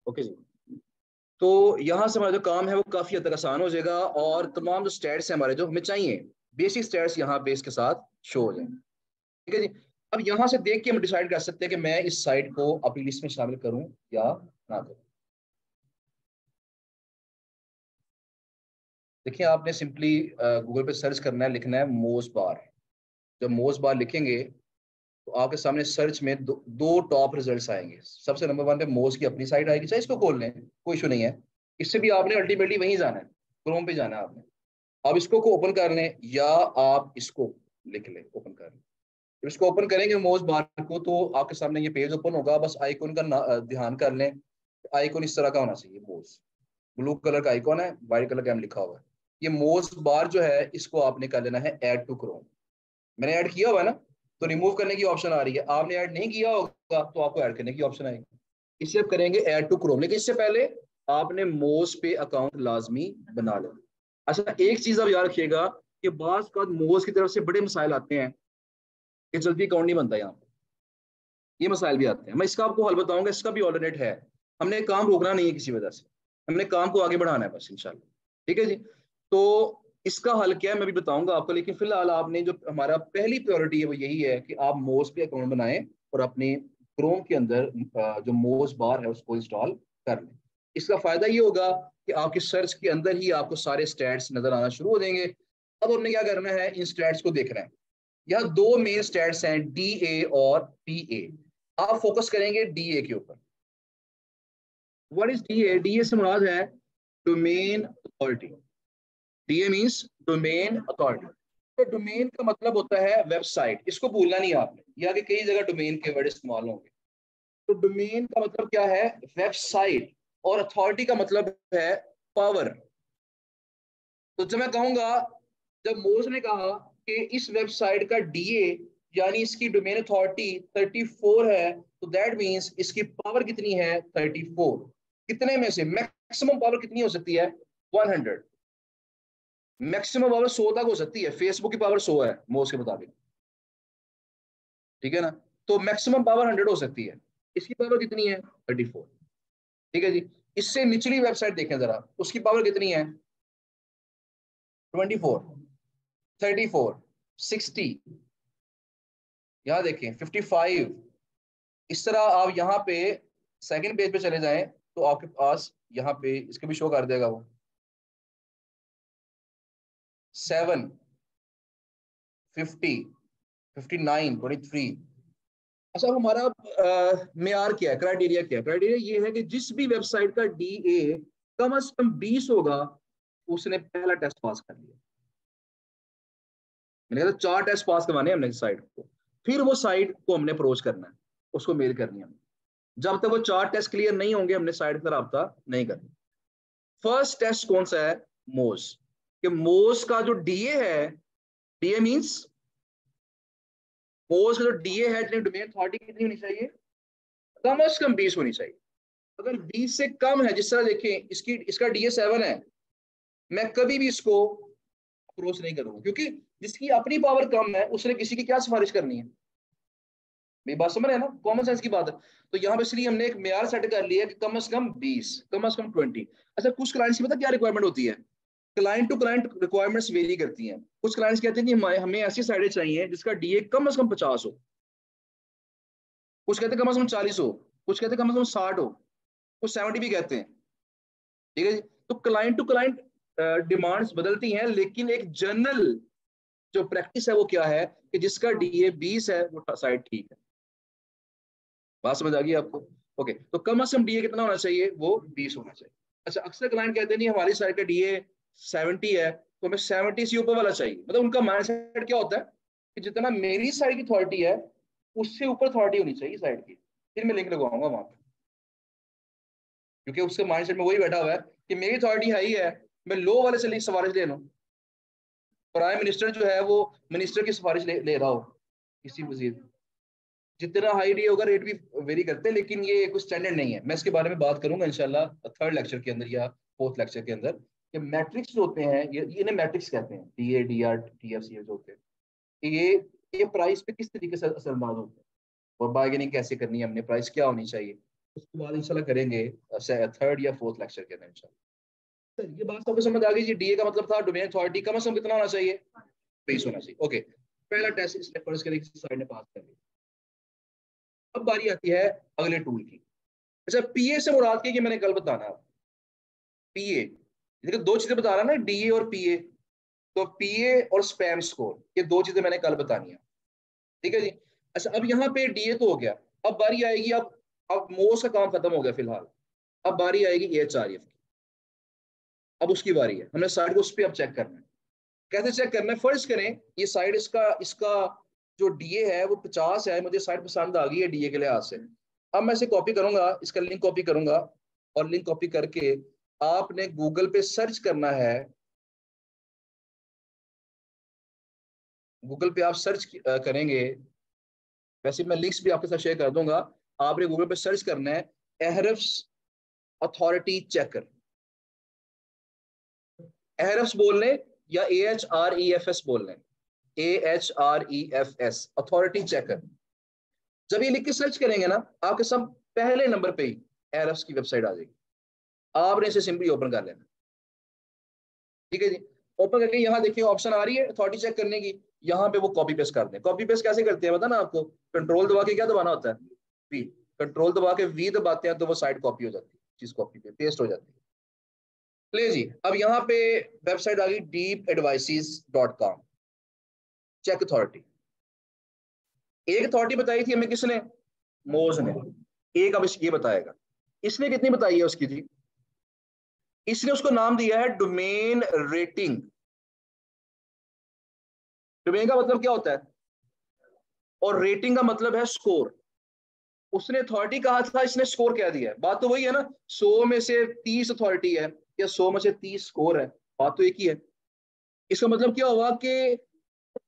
A: ओके जी। तो यहाँ से हमारा जो काम है वो काफी हद तक आसान हो जाएगा, और तमाम जो स्टैट्स हैं हमारे जो हमें चाहिए, बेसिक स्टैट्स यहाँ बेस के साथ शो हो जाए। ठीक है जी। अब यहाँ से देख के हम डिसाइड कर सकते हैं कि मैं इस साइट को अपनी लिस्ट में शामिल करूं या ना करूं। देखिए, आपने सिंपली गूगल पे सर्च करना है, लिखना है मोज बार। जब मोज बार लिखेंगे तो आपके सामने सर्च में दो टॉप रिजल्ट्स आएंगे। सबसे नंबर वन पे मोज की अपनी साइट आएगी, चाहे इसको खोल लें, कोई इशू नहीं है। इससे भी आपने अल्टीमेटली वहीं जाना है, क्रोम पे जाना है आपने। आप इसको को ओपन कर लें या आप इसको लिख लें, ओपन कर लें। जब इसको ओपन करेंगे मोज बार को, तो आपके सामने ये पेज ओपन होगा। बस आइकॉन का ध्यान कर लें, आइकॉन इस तरह का होना चाहिए। मोज ब्लू कलर का आइकॉन है, व्हाइट कलर का एम लिखा हुआ है। ये मोज बार जो है, इसको आपने कर लेना है ऐड टू क्रोम। मैंने ऐड किया हुआ है ना, तो रिमूव करने की ऑप्शन आ रही है। आपने ऐड नहीं किया होगा तो आपको ऐड करने की ऑप्शन आएगी। इसे आप करेंगे ऐड टू क्रोम, लेकिन इससे पहले आपने मोज पे अकाउंट लाजमी बना लेना। अच्छा, एक चीज आप याद रखिएगा कि बाज का मोज की तरफ से बड़े मसाइल आते हैं कि जल्दी अकाउंट नहीं बनता। यहाँ पे ये मसाइल भी आते हैं, मैं इसका आपको हल बताऊंगा। इसका भी ऑल्टरनेट है। हमने काम रोकना नहीं है किसी वजह से, हमने काम को आगे बढ़ाना है बस, इंशाल्लाह। ठीक है जी। तो इसका हल क्या है मैं भी बताऊंगा आपको, लेकिन फिलहाल आपने जो हमारा पहली प्रायोरिटी है वो यही है कि आप मोज पे अकाउंट बनाएं और अपने क्रोम के अंदर जो मोज बार है उसको इंस्टॉल कर लें। इसका फायदा ये होगा कि आपकी सर्च के अंदर ही आपको सारे स्टैट्स नजर आना शुरू हो जाएंगे। अब हमने क्या करना है, इन स्टैट्स को देखना है। यहाँ दो मेन स्टैट्स हैं, डी ए और पी ए। आप फोकस करेंगे डी ए के ऊपर। What is D A? D A से मुराद है domain authority. DA means domain authority. तो डोमेन का मतलब होता है वेबसाइट, इसको भूलना नहीं है आपने। ये आगे कई जगह डोमेन के वर्ड इस्तेमाल होंगे। तो डोमेन का मतलब क्या है? वेबसाइट। और अथॉरिटी का मतलब है पावर। तो जब मैं कहूंगा, जब मोज ने कहा कि इस वेबसाइट का डीए यानी इसकी डोमेन अथॉरिटी 34 है, तो दैट मींस इसकी पावर कितनी है? 34। कितने में से मैक्सिमम पावर कितनी हो सकती है? 100। मैक्सिमम पावर 100 तक हो सकती है। फेसबुक की पावर 100 है मोज के मुताबिक, ठीक है ना। तो मैक्सिमम पावर 100 हो सकती है। इसकी पावर कितनी है? 34। ठीक है जी। इससे निचली वेबसाइट देखें जरा, उसकी पावर कितनी है? 24, 34, 60, यहाँ देखें 55। इस तरह आप यहाँ पे सेकंड पेज पे चले जाएं तो आपके पास यहाँ पे इसको भी शो कर देगा वो 7, 50, 59, 23। अच्छा, अब हमारा मेयार क्या है, क्राइटेरिया क्या है? क्राइटेरिया ये है कि जिस भी वेबसाइट का डीए कम से कम 20 होगा, उसने पहला टेस्ट पास कर लिया। मैंने कहा 4 टेस्ट पास करवाने हैं हमने साइट को, फिर वो साइट को हमने अप्रोच करना है, उसको मेल करनी है। जब तक वो 4 टेस्ट क्लियर नहीं होंगे, हमने साइट का रब्ता नहीं करना। फर्स्ट टेस्ट कौन सा है? मोज। कि मोज का जो डीए है, डीए मींस मोज का जो डीए है, डोमेन अथॉरिटी कितनी होनी चाहिए? कम से कम 20 होनी चाहिए। अगर 20 से कम है, जिस तरह देखें इसकी इसका डीए 7 है, मैं कभी भी इसको अप्रोच नहीं करूंगा, क्योंकि जिसकी अपनी पावर कम है उसने किसी की क्या सिफारिश करनी है? मेरी बात समझ रहे हैं ना, कॉमन सेंस की बात है। तो यहाँ पे इसलिए हमने एक मेयार सेट कर लिया कि कम से कम 20, कम से कम 20। अच्छा, कुछ क्लाइंट्स की पता क्या रिक्वायरमेंट होती है? Client to client requirements vary करती हैं। कुछ क्लाइंट्स कहते हैं कि हमें ऐसी साइडें चाहिए जिसका डीए कम से कम 50 हो, कुछ कहते हैं कम से कम 40 हो, कुछ कहते हैं कम से कम 60 हो, कुछ 70 भी कहते हैं। ठीक है जी। तो क्लाइंट टू क्लाइंट डिमांड्स बदलती हैं, लेकिन एक जनरल जो प्रैक्टिस है वो क्या है कि जिसका डीए 20 है वो साइड ठीक है। बात समझ आ गई आपको? ओके, तो कम से कम डीए कितना होना चाहिए? वो 20 होना चाहिए। अच्छा, अक्सर क्लाइंट कहते हैं नहीं हमारी साइड का डीए 70 है, तो हमें 70 से ऊपर वाला चाहिए। मतलब उनका माइंडसेट क्या होता है कि जितना मेरी साइड की अथॉरिटी है उससे ऊपर अथॉरिटी होनी चाहिए साइड की। फिर मैं लिंक लगवाऊंगा वहां पे, क्योंकि उसके माइंडसेट में वही बैठा हुआ है कि मेरी अथॉरिटी हाई है, मैं लो वाले से सिफारिश ले लूँ। प्राइम मिनिस्टर जो है वो मिनिस्टर की सिफारिश ले रहा हो, किसी वजीर। जितना हाई डी होगा रेट भी वेरी करते हैं, लेकिन ये कुछ स्टैंडर्ड नहीं है। मैं इसके बारे में बात करूंगा इंशाल्लाह थर्ड लेक्चर के अंदर या फोर्थ लेक्चर के अंदर। ये मैट्रिक्स जो होते हैं, ये इन्हें मैट्रिक्स कहते हैं, D A D R T F C जो होते हैं, ये प्राइस पे किस तरीके से असरअंदाज होते हैं और बार्गेनिंग कैसे करनी है हमने, प्राइस क्या होनी चाहिए। उसके बाद इंशाल्लाह करेंगे थर्ड या फोर्थ लेक्चर के अंदर इंशाल्लाह। सर ये बात सबको समझ आ गई जी। डीए का मतलब था डोमेन अथॉरिटी कम से कम कितना होना चाहिए, 20 होना चाहिए। ओके, पहला टेस्ट इसने फर्ज करें किसी साइड ने पास कर लिया। अब बारी आती है अगले टूल की। अच्छा, पीए से मुराद की कि मैंने कल बताना, पीए देखिए दो चीजें बता रहा ना, डीए और पीए। तो पीए और स्पैम स्कोर, ये दो चीजें मैंने कल बतानी है, ठीक है जी। अच्छा, अब यहाँ पे डीए तो हो गया, अब बारी आएगी, अब मोस का काम खत्म हो गया फिलहाल, अब बारी आएगी एएचआरएफ की। अब उसकी बारी है, हमने साइड को उस पर अब चेक करना है। कैसे चेक करना है, फर्ज करें ये साइड इसका इसका जो डीए है वो 50 है, मुझे साइड पसंद आ गई है डीए के लिहाज से। अब मैं इसे कॉपी करूंगा, इसका लिंक कॉपी करूंगा, और लिंक कॉपी करके आपने गूगल पे सर्च करना है। गूगल पे आप सर्च करेंगे, वैसे मैं लिंक्स भी आपके साथ शेयर कर दूंगा। आपने गूगल पे सर्च करना है एहरफ्स अथॉरिटी चेकर, एहरफ्स बोल लें या AHREFS बोल लें, AHREFS अथॉरिटी चेकर। जब ये लिख के सर्च करेंगे ना, आपके सब पहले नंबर पे ही एहरफ्स की वेबसाइट आ जाएगी। आपने इसे सिंपली ओपन कर लेना, ठीक है जी। ओपन करके यहाँ देखिए ऑप्शन आ रही है अथॉरिटी चेक करने की, यहाँ पे वो कॉपी पेस्ट कर दें। कॉपी पेस्ट कैसे करते हैं बता ना आपको, कंट्रोल दबा के क्या दबाना होता है, वी। कंट्रोल दबा के वी दबाते हैं तो वो साइड कॉपी हो जाती है, चीज कॉपी पे पेस्ट हो जाती है। ले जी, अब यहाँ पे वेबसाइट आ गई deepadvices.com, चेक अथॉरिटी। एक अथॉरिटी बताई थी हमें किसने, मोज ने। एक अब ये बताएगा इसने कितनी बताई है उसकी जी। इसने उसको नाम दिया है डोमेन रेटिंग। डोमेन का मतलब क्या होता है, और रेटिंग का मतलब है स्कोर। उसने अथॉरिटी कहा था, इसने स्कोर क्या दिया है, बात तो वही है ना। 100 में से 30 अथॉरिटी है या 100 में से 30 स्कोर है, बात तो एक ही है। इसका मतलब क्या हुआ कि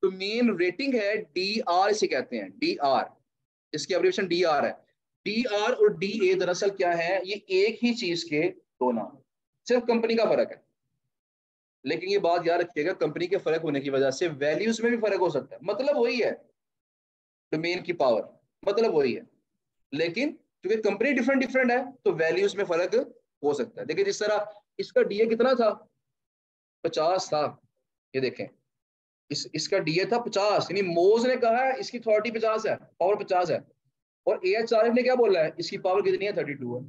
A: डोमेन रेटिंग है, DR इसे कहते हैं, DR, इसकी एब्रिविएशन DR है। DR और DA दरअसल क्या है, ये एक ही चीज के दो नाम, सिर्फ कंपनी का फर्क है। लेकिन ये बात याद रखिएगा, कंपनी के फर्क होने की वजह से वैल्यूज में भी फर्क हो सकता है, मतलब वही है डोमेन की पावर, मतलब वही है। लेकिन क्योंकि कंपनी डिफरेंट डिफरेंट है तो वैल्यूज में फर्क हो सकता है। देखिए जिस तरह इसका डीए कितना था, 50 था, ये देखें इसका डीए था 50, यानी मोज ने कहा है इसकी अथॉरिटी 50 है, पावर 50 है, और AHRF ने क्या बोला है इसकी पावर कितनी है, 32 है।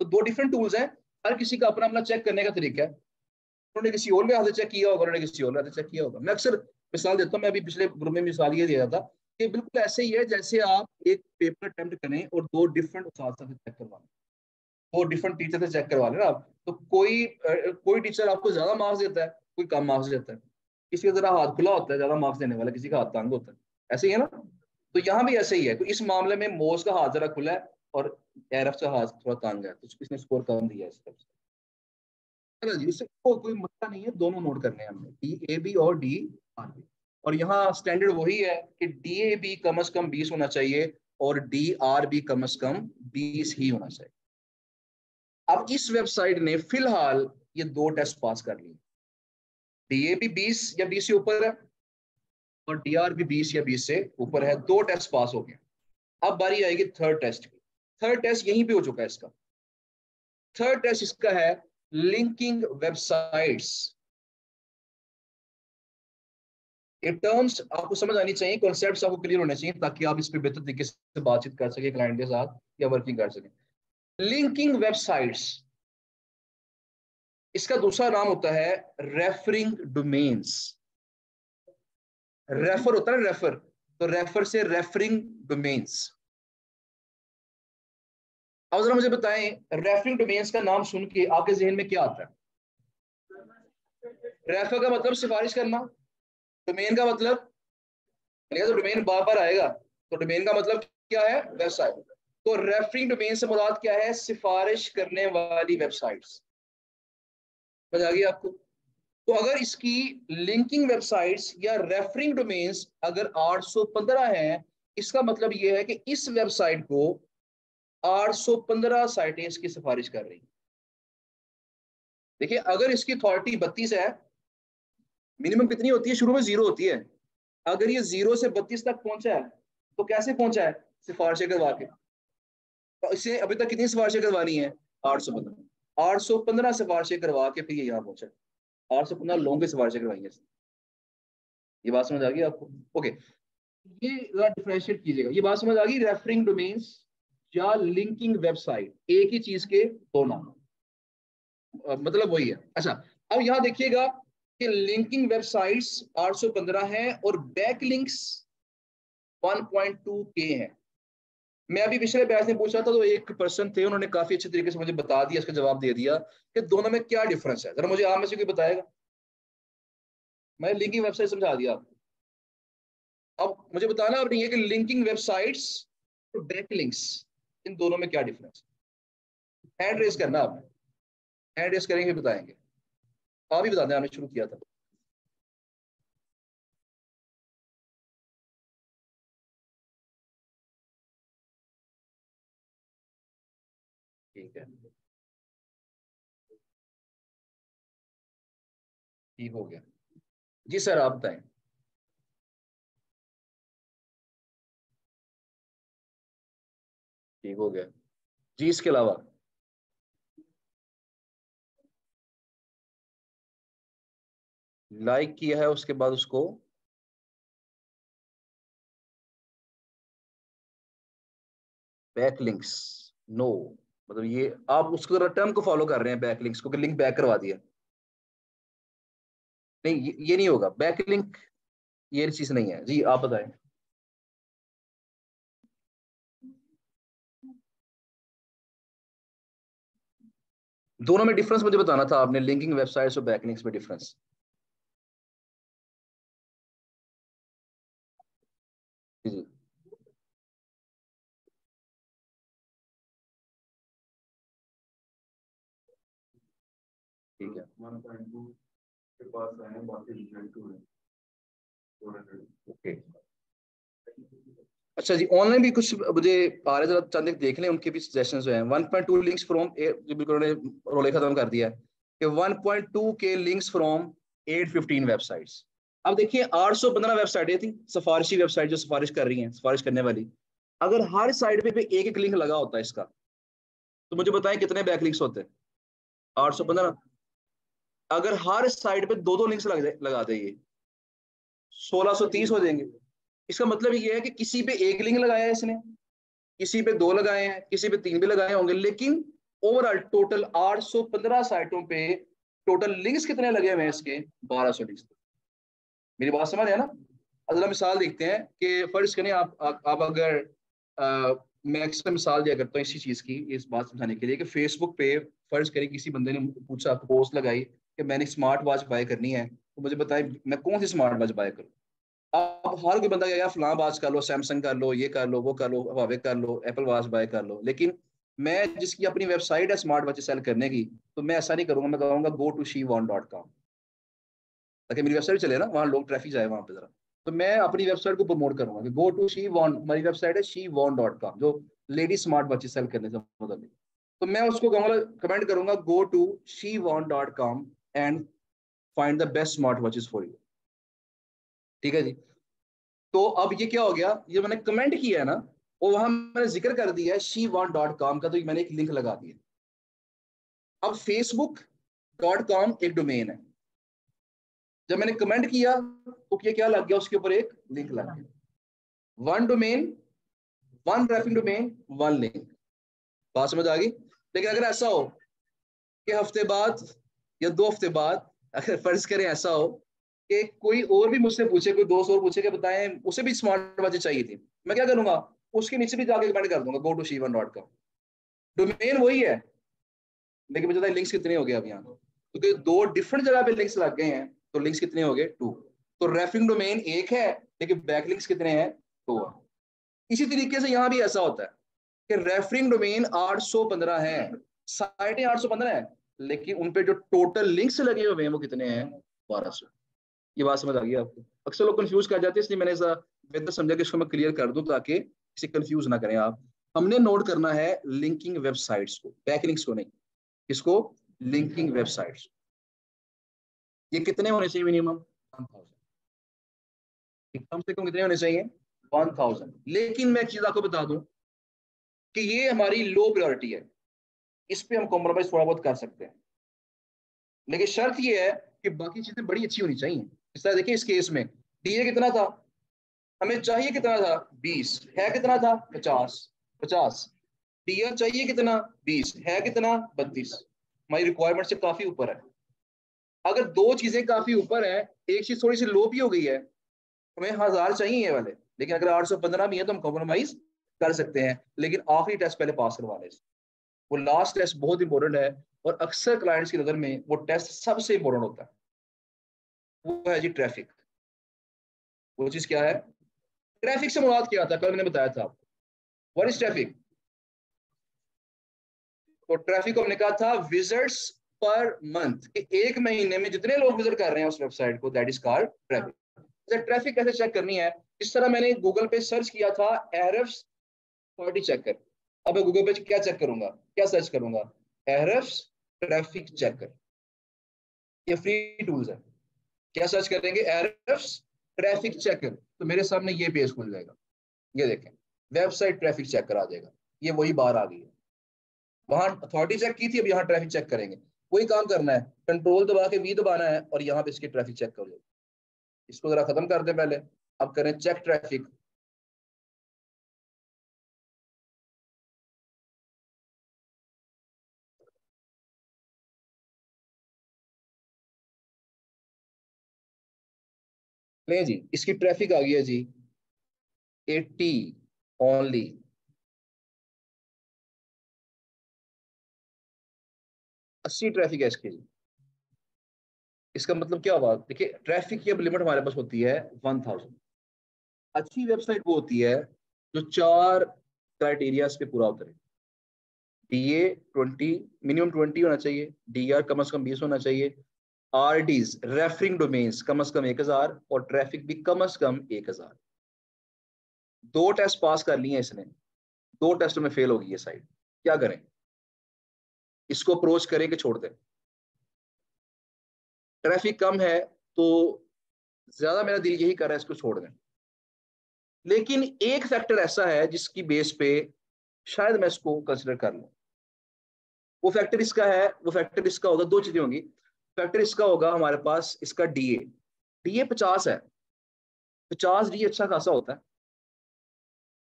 A: तो दो डिफरेंट टूल्स हैं, हर किसी का अपना अपना चेक करने का तरीका है। उन्होंने किसी और लिहाज से चेक किया होगा, उन्होंने किसी और लिहाज से चेक किया होगा। मैं अक्सर मिसाल देता हूँ, मैं अभी पिछले ग्रुप में मिसाल ये दिया था कि बिल्कुल ऐसे ही है जैसे आप एक पेपर अटेम्प्ट करें और दो डिफरेंट उस्ताद से चेक करवा लें, दो डिफरेंट टीचर से चेक करवा लें ना आप, तो कोई टीचर आपको ज्यादा मार्क्स देता है, कोई कम मार्क्स देता है। किसी का जरा हाथ खुला होता है ज्यादा मार्क्स देने वाला, किसी का हाथ तंग होता है, ऐसे ही है ना। तो यहाँ भी ऐसे ही है। तो इस मामले में मोस का हाथ जरा खुला है और एरफ का हाथ थोड़ा तंग है, तो इसने स्कोर कम दिया है इस तरफ से। है ना जी, इससे कोई मसला नहीं है, दोनों नोट करने हैं हमने, DAB और DRB। और यहाँ स्टैंडर्ड वही है कि DAB कम से कम 20 होना चाहिए और DRB कम से कम 20 ही होना चाहिए। अब इस वेबसाइट ने फिलहाल ये दो टेस्ट पास कर लिए, DAB 20 या 20 से ऊपर है और DRB 20 या 20 से ऊपर है, दो टेस्ट पास हो गए। अब बारी आएगी थर्ड टेस्ट की। थर्ड टेस्ट यहीं पे हो चुका है इसका। थर्ड टेस्ट इसका है लिंकिंग वेबसाइट्स। ये टर्म्स आपको समझ आनी चाहिए, कॉन्सेप्ट्स आपको क्लियर होने चाहिए, ताकि आप इस पे बेहतर तरीके से बातचीत कर सके क्लाइंट के साथ या वर्किंग कर सके। लिंकिंग वेबसाइट्स, इसका दूसरा नाम होता है रेफरिंग डोमेन्स। रेफर होता है रेफर, तो रेफर से रेफरिंग डोमेन्स। अब जरा मुझे बताएं, रेफरिंग डोमेन्स का नाम सुन के आपके जहन में क्या आता है। रेफर का मतलब सिफारिश करना, डोमेन का मतलब, तो डोमेन बार बार आएगा, तो डोमेन का मतलब क्या है, वेबसाइट। तो रेफरिंग डोमेन से मुराद क्या है, सिफारिश करने वाली वेबसाइट्स। समझ आ गई आपको। तो अगर इसकी लिंकिंग वेबसाइट्स या रेफरिंग डोमेन्स अगर 815 हैं, इसका मतलब यह है कि इस वेबसाइट को 815 साइटें इसकी सिफारिश कर रही। देखिए अगर इसकी अथॉरिटी 32 है, मिनिमम कितनी होती है, शुरू में 0 होती है। अगर ये 0 से 32 तक पहुंचा है तो कैसे पहुंचा है, सिफारिशें करवा के। तो इसे अभी तक कितनी सिफारिशें करवानी है? 815। 815 सिफारिशें करवा के फिर ये यहाँ पहुंचा। 815 लोगों की सिफारिशें करवाई है। ये बात समझ आ गई आपको? ओके, ये जरा डिफरेंशिएट कीजिएगा। ये बात समझ आ गई? रेफरिंग डोमेन्स या लिंकिंग वेबसाइट एक ही चीज के दो नाम, मतलब वही है। अच्छा, अब यहाँ देखिएगा कि लिंकिंग वेबसाइट्स 815 है और बैक लिंक्स 1.2 के हैं। मैं अभी पिछले बैच में पूछा था तो एक पर्सन थे, उन्होंने काफी अच्छे तरीके से मुझे बता दिया, इसका जवाब दे दिया कि दोनों में क्या डिफरेंस है। जरा मुझे आप में से कोई बताएगा? मैंने लिंकिंग वेबसाइट समझा दिया आपको। अब मुझे बताना अब नहीं है कि लिंकिंग वेबसाइट्स और बैक लिंक्स, इन दोनों में क्या डिफरेंस है। हैंड रेस करना आपने, हैंड रेस करेंगे बताएंगे। आप ही बता दें, आपने शुरू किया था। ठीक है, ठीक हो गया। जी सर, आप बताएं। ठीक हो गया जी। इसके अलावा लाइक किया है उसके बाद उसको बैक लिंक्स, नो, मतलब ये आप उसको टर्म को फॉलो कर रहे हैं, बैक लिंक्स को, कि लिंक बैक करवा दिया। नहीं, ये नहीं होगा बैक लिंक, ये चीज नहीं है जी। आप बताएं। दोनों में डिफरेंस मुझे बताना था आपने, लिंकिंग वेबसाइट्स और बैक लिंक्स में डिफरेंस। जी जी, ठीक है। ओके, अच्छा जी। ऑनलाइन भी कुछ मुझे आ रहे, जरा चंद एक देख लें उनके भी सजेशंस जो हैं। 1.2 लिंक्स फ्रॉम, बिल्कुल उन्होंने रोले खत्म कर दिया है कि 1.2 के लिंक्स फ्रॉम 815 वेबसाइट्स। अब देखिए 815 वेबसाइटें थी, सिफारिशी वेबसाइट जो सिफारिश कर रही हैं, सिफारिश करने वाली। अगर हर साइड पे एक एक लिंक लगा होता है इसका, तो मुझे बताएं कितने बैक लिंक्स होते हैं? 815। अगर हर साइड पे दो दो लिंक्स लगा दे, ये 1630 हो जाएंगे। इसका मतलब ये है कि किसी पे एक लिंक लगाया है इसने, किसी पे दो लगाए हैं, किसी पे तीन भी लगाए होंगे, लेकिन ओवरऑल टोटल 815 साइटों पे टोटल लिंक्स कितने लगे हुए हैं इसके? 1200 लिंक्स। मेरी बात समझ है ना? अगला मिसाल देखते हैं कि फर्ज करें आप अगर मैं अक्सर मिसाल दिया करता हूँ इसी चीज की, इस बात समझाने के लिए कि फेसबुक पे फर्ज करें किसी बंदे ने पूछा, पोस्ट लगाई कि मैंने स्मार्ट वॉच बाय करनी है, तो मुझे बताएं मैं कौन सी स्मार्ट वॉच बाय करूँ। अब हर कोई बंदा कहेगा फलां वॉच कर लो, सैमसंग कर लो, ये कर लो, वो कर लो, हुआवे कर लो, एप्पल वॉच बाय कर लो। लेकिन मैं जिसकी अपनी वेबसाइट है स्मार्ट वॉच सेल करने की, तो मैं ऐसा नहीं करूंगा। मैं कहूंगा गो टू शी1.com, ताकि मेरी वेबसाइट चले ना, वहाँ लोग ट्रैफिक जाए वहां पे जरा। तो मैं अपनी वेबसाइट को प्रमोट करूंगा कि गो टू शी वॉन, हमारी वेबसाइट है शी1.com, जो लेडी स्मार्ट वॉचेस सेल करने से मतलब। तो मैं उसको कहूंगा, कमेंट करूंगा गो टू शी1.com and find the best smart watches for you. ठीक है जी। तो अब ये क्या हो गया, ये मैंने कमेंट किया है ना, वो वहां मैंने जिक्र कर दिया है शी1.com का, तो मैंने एक लिंक लगा दिया। अब facebook.com एक डोमेन है, जब मैंने कमेंट किया तो ये क्या लग गया, उसके ऊपर एक लिंक लग गया। One domain, one traffic domain, one link. बात समझ आ गई? लेकिन अगर ऐसा हो कि हफ्ते बाद या 2 हफ्ते बाद, अगर फर्ज करें ऐसा हो कि कोई और भी मुझसे पूछे, कोई दोस्त और पूछे कि बताएं उसे भी स्मार्ट वॉचेस चाहिए थी, मैं क्या करूंगा? उसके नीचे भी जाके कमेंट कर दूंगा गो टू शी1.com। डोमेन वही है, लेकिन मुझे लिंक्स कितने हो गए अब यहाँ, क्योंकि दो डिफरेंट जगह पे लिंक्स लग गए हैं, तो लिंक्स कितने हो गए? 2। तो रेफरिंग डोमेन एक है, लेकिन बैकलिंक्स कितने हैं? 2 है। इसी तरीके से यहाँ भी ऐसा होता है कि रेफरिंग डोमेन 815 है, साइटें 815 है, लेकिन उन पे जो टोटल लिंक्स लगे हुए हैं वो कितने हैं? 1200। ये बात समझ आ गई आपको? अक्सर लोग कंफ्यूज कर जाते हैं, इसलिए मैंने ऐसा बेहतर समझा कि इसको मैं क्लियर कर दूं, ताकि इसे कंफ्यूज ना करें आप। हमने नोट करना है लिंकिंग वेबसाइट्स को, बैकलिंक्स को नहीं। इसको लिंकिंग वेबसाइट्स, ये कितने होने चाहिए मिनिमम? 1000। कम से कम कितने होने चाहिए? 1000। लेकिन मैं एक चीज आपको बता दूं कि ये हमारी लो प्रायोरिटी है, इस पे हम कॉम्प्रोमाइज थोड़ा बहुत कर सकते हैं, लेकिन शर्त ये है कि बाकी चीजें बड़ी अच्छी होनी चाहिए। इस तरह देखिए, इस केस में डीए कितना था, हमें चाहिए कितना था 20, है कितना था 50, 50। डीआर चाहिए कितना 20, है कितना 32। हमारी रिक्वायरमेंट से काफी ऊपर है। अगर दो चीजें काफी ऊपर है, एक चीज थोड़ी सी लो भी हो गई है, हमें 1000 चाहिए ये वाले, लेकिन अगर 815 भी है तो हम कॉम्प्रोमाइज कर सकते हैं, लेकिन आखिरी टेस्ट पहले पास करवा लें। वो लास्ट टेस्ट बहुत इंपॉर्टेंट है, और अक्सर क्लाइंट्स की नजर में वो टेस्ट सबसे इंपॉर्टेंट होता है। वो है जी ट्रैफिक। वो चीज क्या है, ट्रैफिक से मुराद क्या था, कल मैंने बताया था आपको। What is traffic? तो ट्रैफिक को हमने कहा था विजिट्स पर मंथ, कि एक महीने में जितने लोग विजिट कर रहे हैं उस वेबसाइट को, that is called traffic. Traffic कैसे चेक करनी है? इस तरह मैंने गूगल पे सर्च किया था एरफ्स 40 चेकर। अब मैं गूगल पे क्या चेक करूंगा, क्या सर्च करूंगा, एरफ्स ट्रैफिक चेकर। ये फ्री टूल्स है। क्या सर्च करेंगे, एरफ्स ट्रैफिक चेकर, तो मेरे सामने ये पेज खुल जाएगा। ये देखें, वेबसाइट ट्रैफिक चेकर आ जाएगा। ये वही बार आ गई है। वहां अथॉरिटी चेक की थी, अब यहाँ ट्रैफिक चेक करेंगे। वही काम करना है, कंट्रोल दबा के वी दबाना है, और यहाँ पे इसकी ट्रैफिक चेक कर लो। इसको जरा खत्म कर दें पहले, अब करें चेक ट्रैफिक। ले जी, इसकी ट्रैफिक आ गई है जी 80 ओनली। 80 ट्रैफिक है इसकी जी। इसका मतलब क्या हुआ, देखिए ट्रैफिक की अब लिमिट हमारे पास होती है 1000। अच्छी वेबसाइट वो होती है जो 4 क्राइटेरियाज पे पूरा उतरे। डीए 20, मिनिमम 20 होना चाहिए, डीआर कम से कम 20 होना चाहिए, आरडीज रेफरिंग डोमेन्स कम से कम 1000, और ट्रैफिक भी कम से कम 1000। दो टेस्ट पास कर लिए इसने, दो टेस्ट में फेल होगी ये साइट। क्या करें, इसको अप्रोच करें कि छोड़ दें? ट्रैफिक कम है तो ज्यादा मेरा दिल यही कर रहा है इसको छोड़ दें, लेकिन एक फैक्टर ऐसा है जिसकी बेस पे शायद मैं इसको कंसिडर कर लूं। वो फैक्टर इसका है, वो फैक्टर इसका होगा, दो चीजें होंगी। फैक्टर इसका होगा हमारे पास इसका डीए। डीए 50 है, 50 डी अच्छा खासा होता है।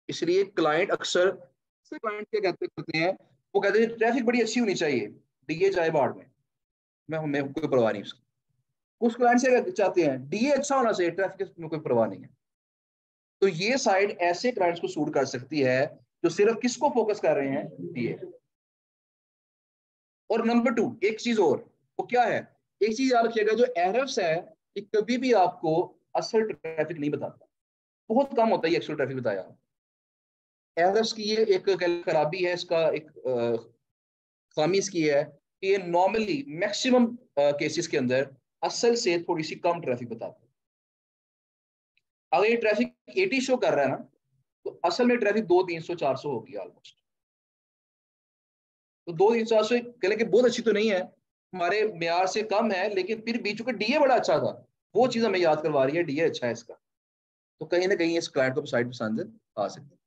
A: इसलिए क्लाइंट अक्सर से क्लाइंट क्या कहते करते हैं, वो कहते हैं ट्रैफिक बड़ी अच्छी होनी चाहिए, डीए जाए बाढ़ में, मैं हमें कोई परवाह नहीं उसकी। उस क्लाइंट से चाहते हैं डीए अच्छा होना चाहिए, ट्रैफिक में कोई परवाह नहीं है। तो ये साइड ऐसे क्लाइंट्स को सूट कर सकती है जो सिर्फ किसको फोकस कर रहे हैं, डीए। और नंबर 2, एक चीज और, वो क्या है, एक चीज याद रखिएगा, जो एरर्स है ये कभी भी आपको असल ट्रैफिक नहीं बताता। बहुत कम होता है ये एक्चुअल ट्रैफिक बताया। एरर्स की ये एक खराबी है, इसका एक खामी इसकी है कि ये नॉर्मली मैक्सिमम केसेस के अंदर असल से थोड़ी सी कम ट्रैफिक बताता है। अगर ये ट्रैफिक 80 शो कर रहा है ना, तो असल में ट्रैफिक 200, 300, 400 होगी ऑलमोस्ट। तो 200, 300 कह लें कि बहुत अच्छी तो नहीं है, हमारे म्यार से कम है, लेकिन फिर भी चूंकि डीए बड़ा अच्छा था, वो चीज हमें याद करवा रही है डीए अच्छा है इसका। तो कहीं ना कहीं इस क्लाइंट को साइट पसंद आ सकती है।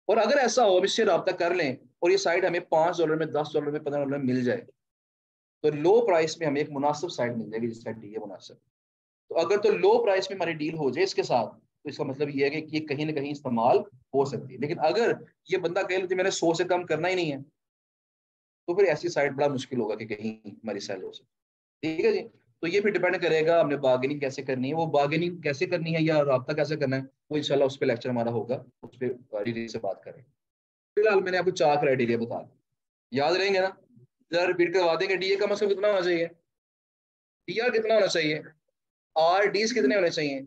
A: और अगर ऐसा हो, हम इससे रब्ता कर लें और ये साइट हमें $5 में, $10 में, $15 में मिल जाए, तो लो प्राइस में हमें एक मुनासिब साइट मिल जाएगी जिसका डीए मुनासिब। तो अगर तो लो प्राइस में हमारी डील हो जाए इसके साथ, तो इसका मतलब ये है कि ये कहीं ना कहीं इस्तेमाल हो सकती है। लेकिन अगर ये बंदा कह लेते मैंने 100 से कम करना ही नहीं है, तो फिर ऐसी साइट बड़ा मुश्किल होगा कि कहीं हमारी सेल हो सके। ठीक है जी। तो ये फिर डिपेंड करेगा हमने बार्गेनिंग कैसे करनी है, वो बार्गेनिंग कैसे करनी है या राब्ता कैसे करना है, वो इंशाल्लाह उस पर लेक्चर हमारा होगा, उस पर डिटेल से बात करेंगे। फिलहाल मैंने आपको 4 क्राइटेरिया बता दिए, याद रहेंगे ना? जरा रिपीट करवा देंगे, डीए का मतलब कितना होना चाहिए, डीआर कितना होना चाहिए, आर डीज कितने होने चाहिए,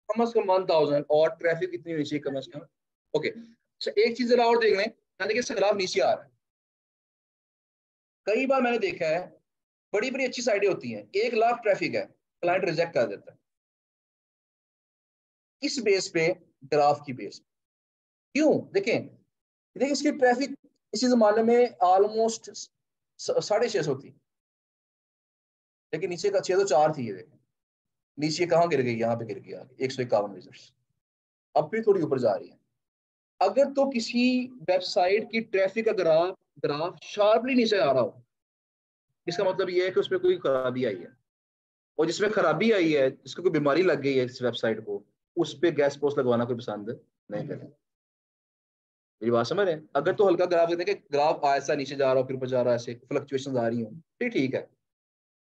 A: कम से कम 1000, और ट्रैफिक कितनी होनी चाहिए कम से कम। ओके, अच्छा एक चीज जरा और देख लें, यानी कि सैलाब नीचे आ रहा है। कई बार मैंने देखा है बड़ी बड़ी अच्छी साइटें होती हैं, 1 लाख ट्रैफिक है, क्लाइंट रिजेक्ट कर देता है। इस बेस पे, ग्राफ की बेस पे, क्यों देखें, देखिए इसकी ट्रैफिक इसी जमाने में ऑलमोस्ट 650 थी, लेकिन नीचे का 604 थी। ये देखें नीचे कहाँ गिर गई, यहाँ पे गिर गई, 151 विजिट्स। अब भी थोड़ी ऊपर जा रही है। अगर तो किसी वेबसाइट की ट्रैफिक का ग्राफ ग्राफ शार्पली नीचे आ रहा हो, इसका मतलब ये है कि उसमें कोई खराबी आई है, और जिसमें खराबी आई है, जिसको कोई बीमारी लग गई है इस वेबसाइट को, उस पर गैस पोस्ट लगवाना कोई पसंद नहीं करें। मेरी बात समझ रहे हैं? अगर तो हल्का ग्राफ देखते हैं कि ग्राफ ऐसा नीचे जा रहा हो फिर ऊपर जा रहा है, ऐसे फ्लक्चुएशन आ रही हो, फिर ठीक है।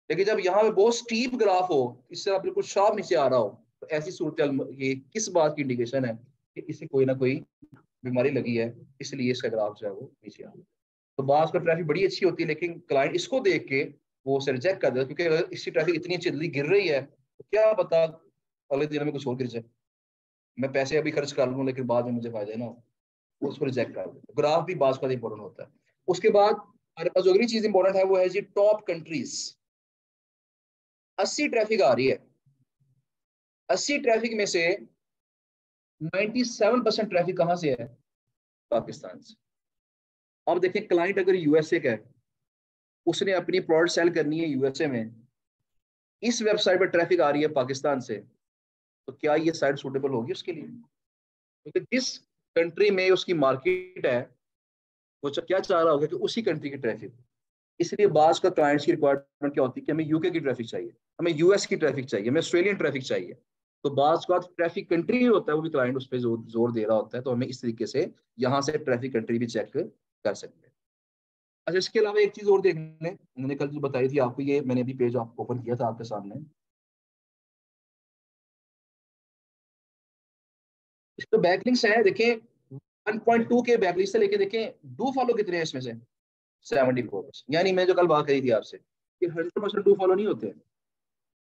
A: लेकिन जब यहाँ पे बहुत स्टीप ग्राफ हो, इस तरह बिल्कुल शार्प नीचे आ रहा हो, तो ऐसी सूरत ये किस बात की इंडिकेशन है कि इसे कोई ना कोई बीमारी लगी है, इसलिए इसका ग्राफ जो है वो नीचे आ रहा है। तो बास का ट्रैफिक बड़ी अच्छी होती है, लेकिन क्लाइंट इसको देख के वो उसे रिजेक्ट कर देता है, क्योंकि अगर इसकी ट्रैफिक इतनी जल्दी गिर रही है तो क्या पता अगले दिन में कुछ और गिर जाए, मैं पैसे अभी खर्च कर लूँ लेकिन बाद में मुझे फायदा ना हो, वो उसको रिजेक्ट कर देता है। ग्राफ भी बास का इंपॉर्टेंट होता है। उसके बाद हमारे पास जो अगली चीज इंपॉर्टेंट है वो है जी टॉप कंट्रीज। 80 ट्रैफिक आ रही है, 80 ट्रैफिक में से 97% ट्रैफिक कहां से है? पाकिस्तान से। अब देखिए क्लाइंट अगर यूएसए का है, उसने अपनी प्रोडक्ट सेल करनी है यूएसए में, इस वेबसाइट पर ट्रैफिक आ रही है पाकिस्तान से, तो क्या ये साइट सूटेबल होगी उसके लिए? क्योंकि जिस कंट्री में उसकी मार्केट है, वो क्या चाह रहा होगा कि उसी कंट्री की ट्रैफिक। इसलिए बाज का क्लाइंट्स की रिक्वायरमेंट क्या होती है कि हमें यूके की ट्रैफिक चाहिए, हमें यूएस की ट्रैफिक चाहिए, हमें ऑस्ट्रेलियन ट्रैफिक चाहिए। तो बाज का ट्रैफिक कंट्री होता है, वो भी क्लाइंट उस पर जोर दे रहा होता है, तो हमें इस तरीके से यहाँ से ट्रैफिक कंट्री भी चेक कर सकते हैं। अच्छा, इसके अलावा एक चीज और देख लें, मैंने कल जो बताई थी आपको, ये मैंने भी पेज आपको ओपन किया था आपके सामने। इस पे बैकलिंक्स है, देखें 1.2 के बैकलिंक्स से लेके देखें डू फॉलो कितने हैं इसमें से? 74%। यानी मैं जो कल बात करी थी आपसे कि 100% डू फॉलो नहीं होते हैं,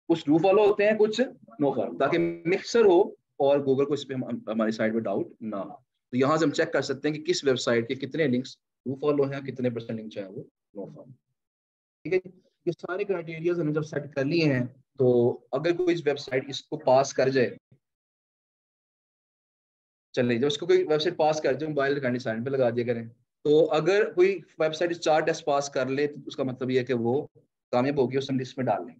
A: कुछ डू फॉलो होते हैं, कुछ नो फॉलो, ताकि मिक्सर हो और गूगल को इस पे हमारी साइड पे डाउट ना हो। तो यहाँ से हम चेक कर सकते हैं कि किस वेबसाइट के कितने लिंक्स डू फॉलो हैं, कितने परसेंट लिंक जो है वो नो फॉलो। ठीक है, ये सारे क्राइटेरिया हमने जब सेट कर लिए हैं, तो अगर कोई वेबसाइट इसको पास कर जाए, चलिए जब उसको कोई वेबसाइट पास कर जाए, मोबाइल रिकॉर्डिंग साइड पे लगा दिया करें। तो अगर कोई वेबसाइट 4 टेस्ट पास कर ले, तो उसका मतलब ये है कि वो कामयाब होगी, उस लिस्ट में डाल लें।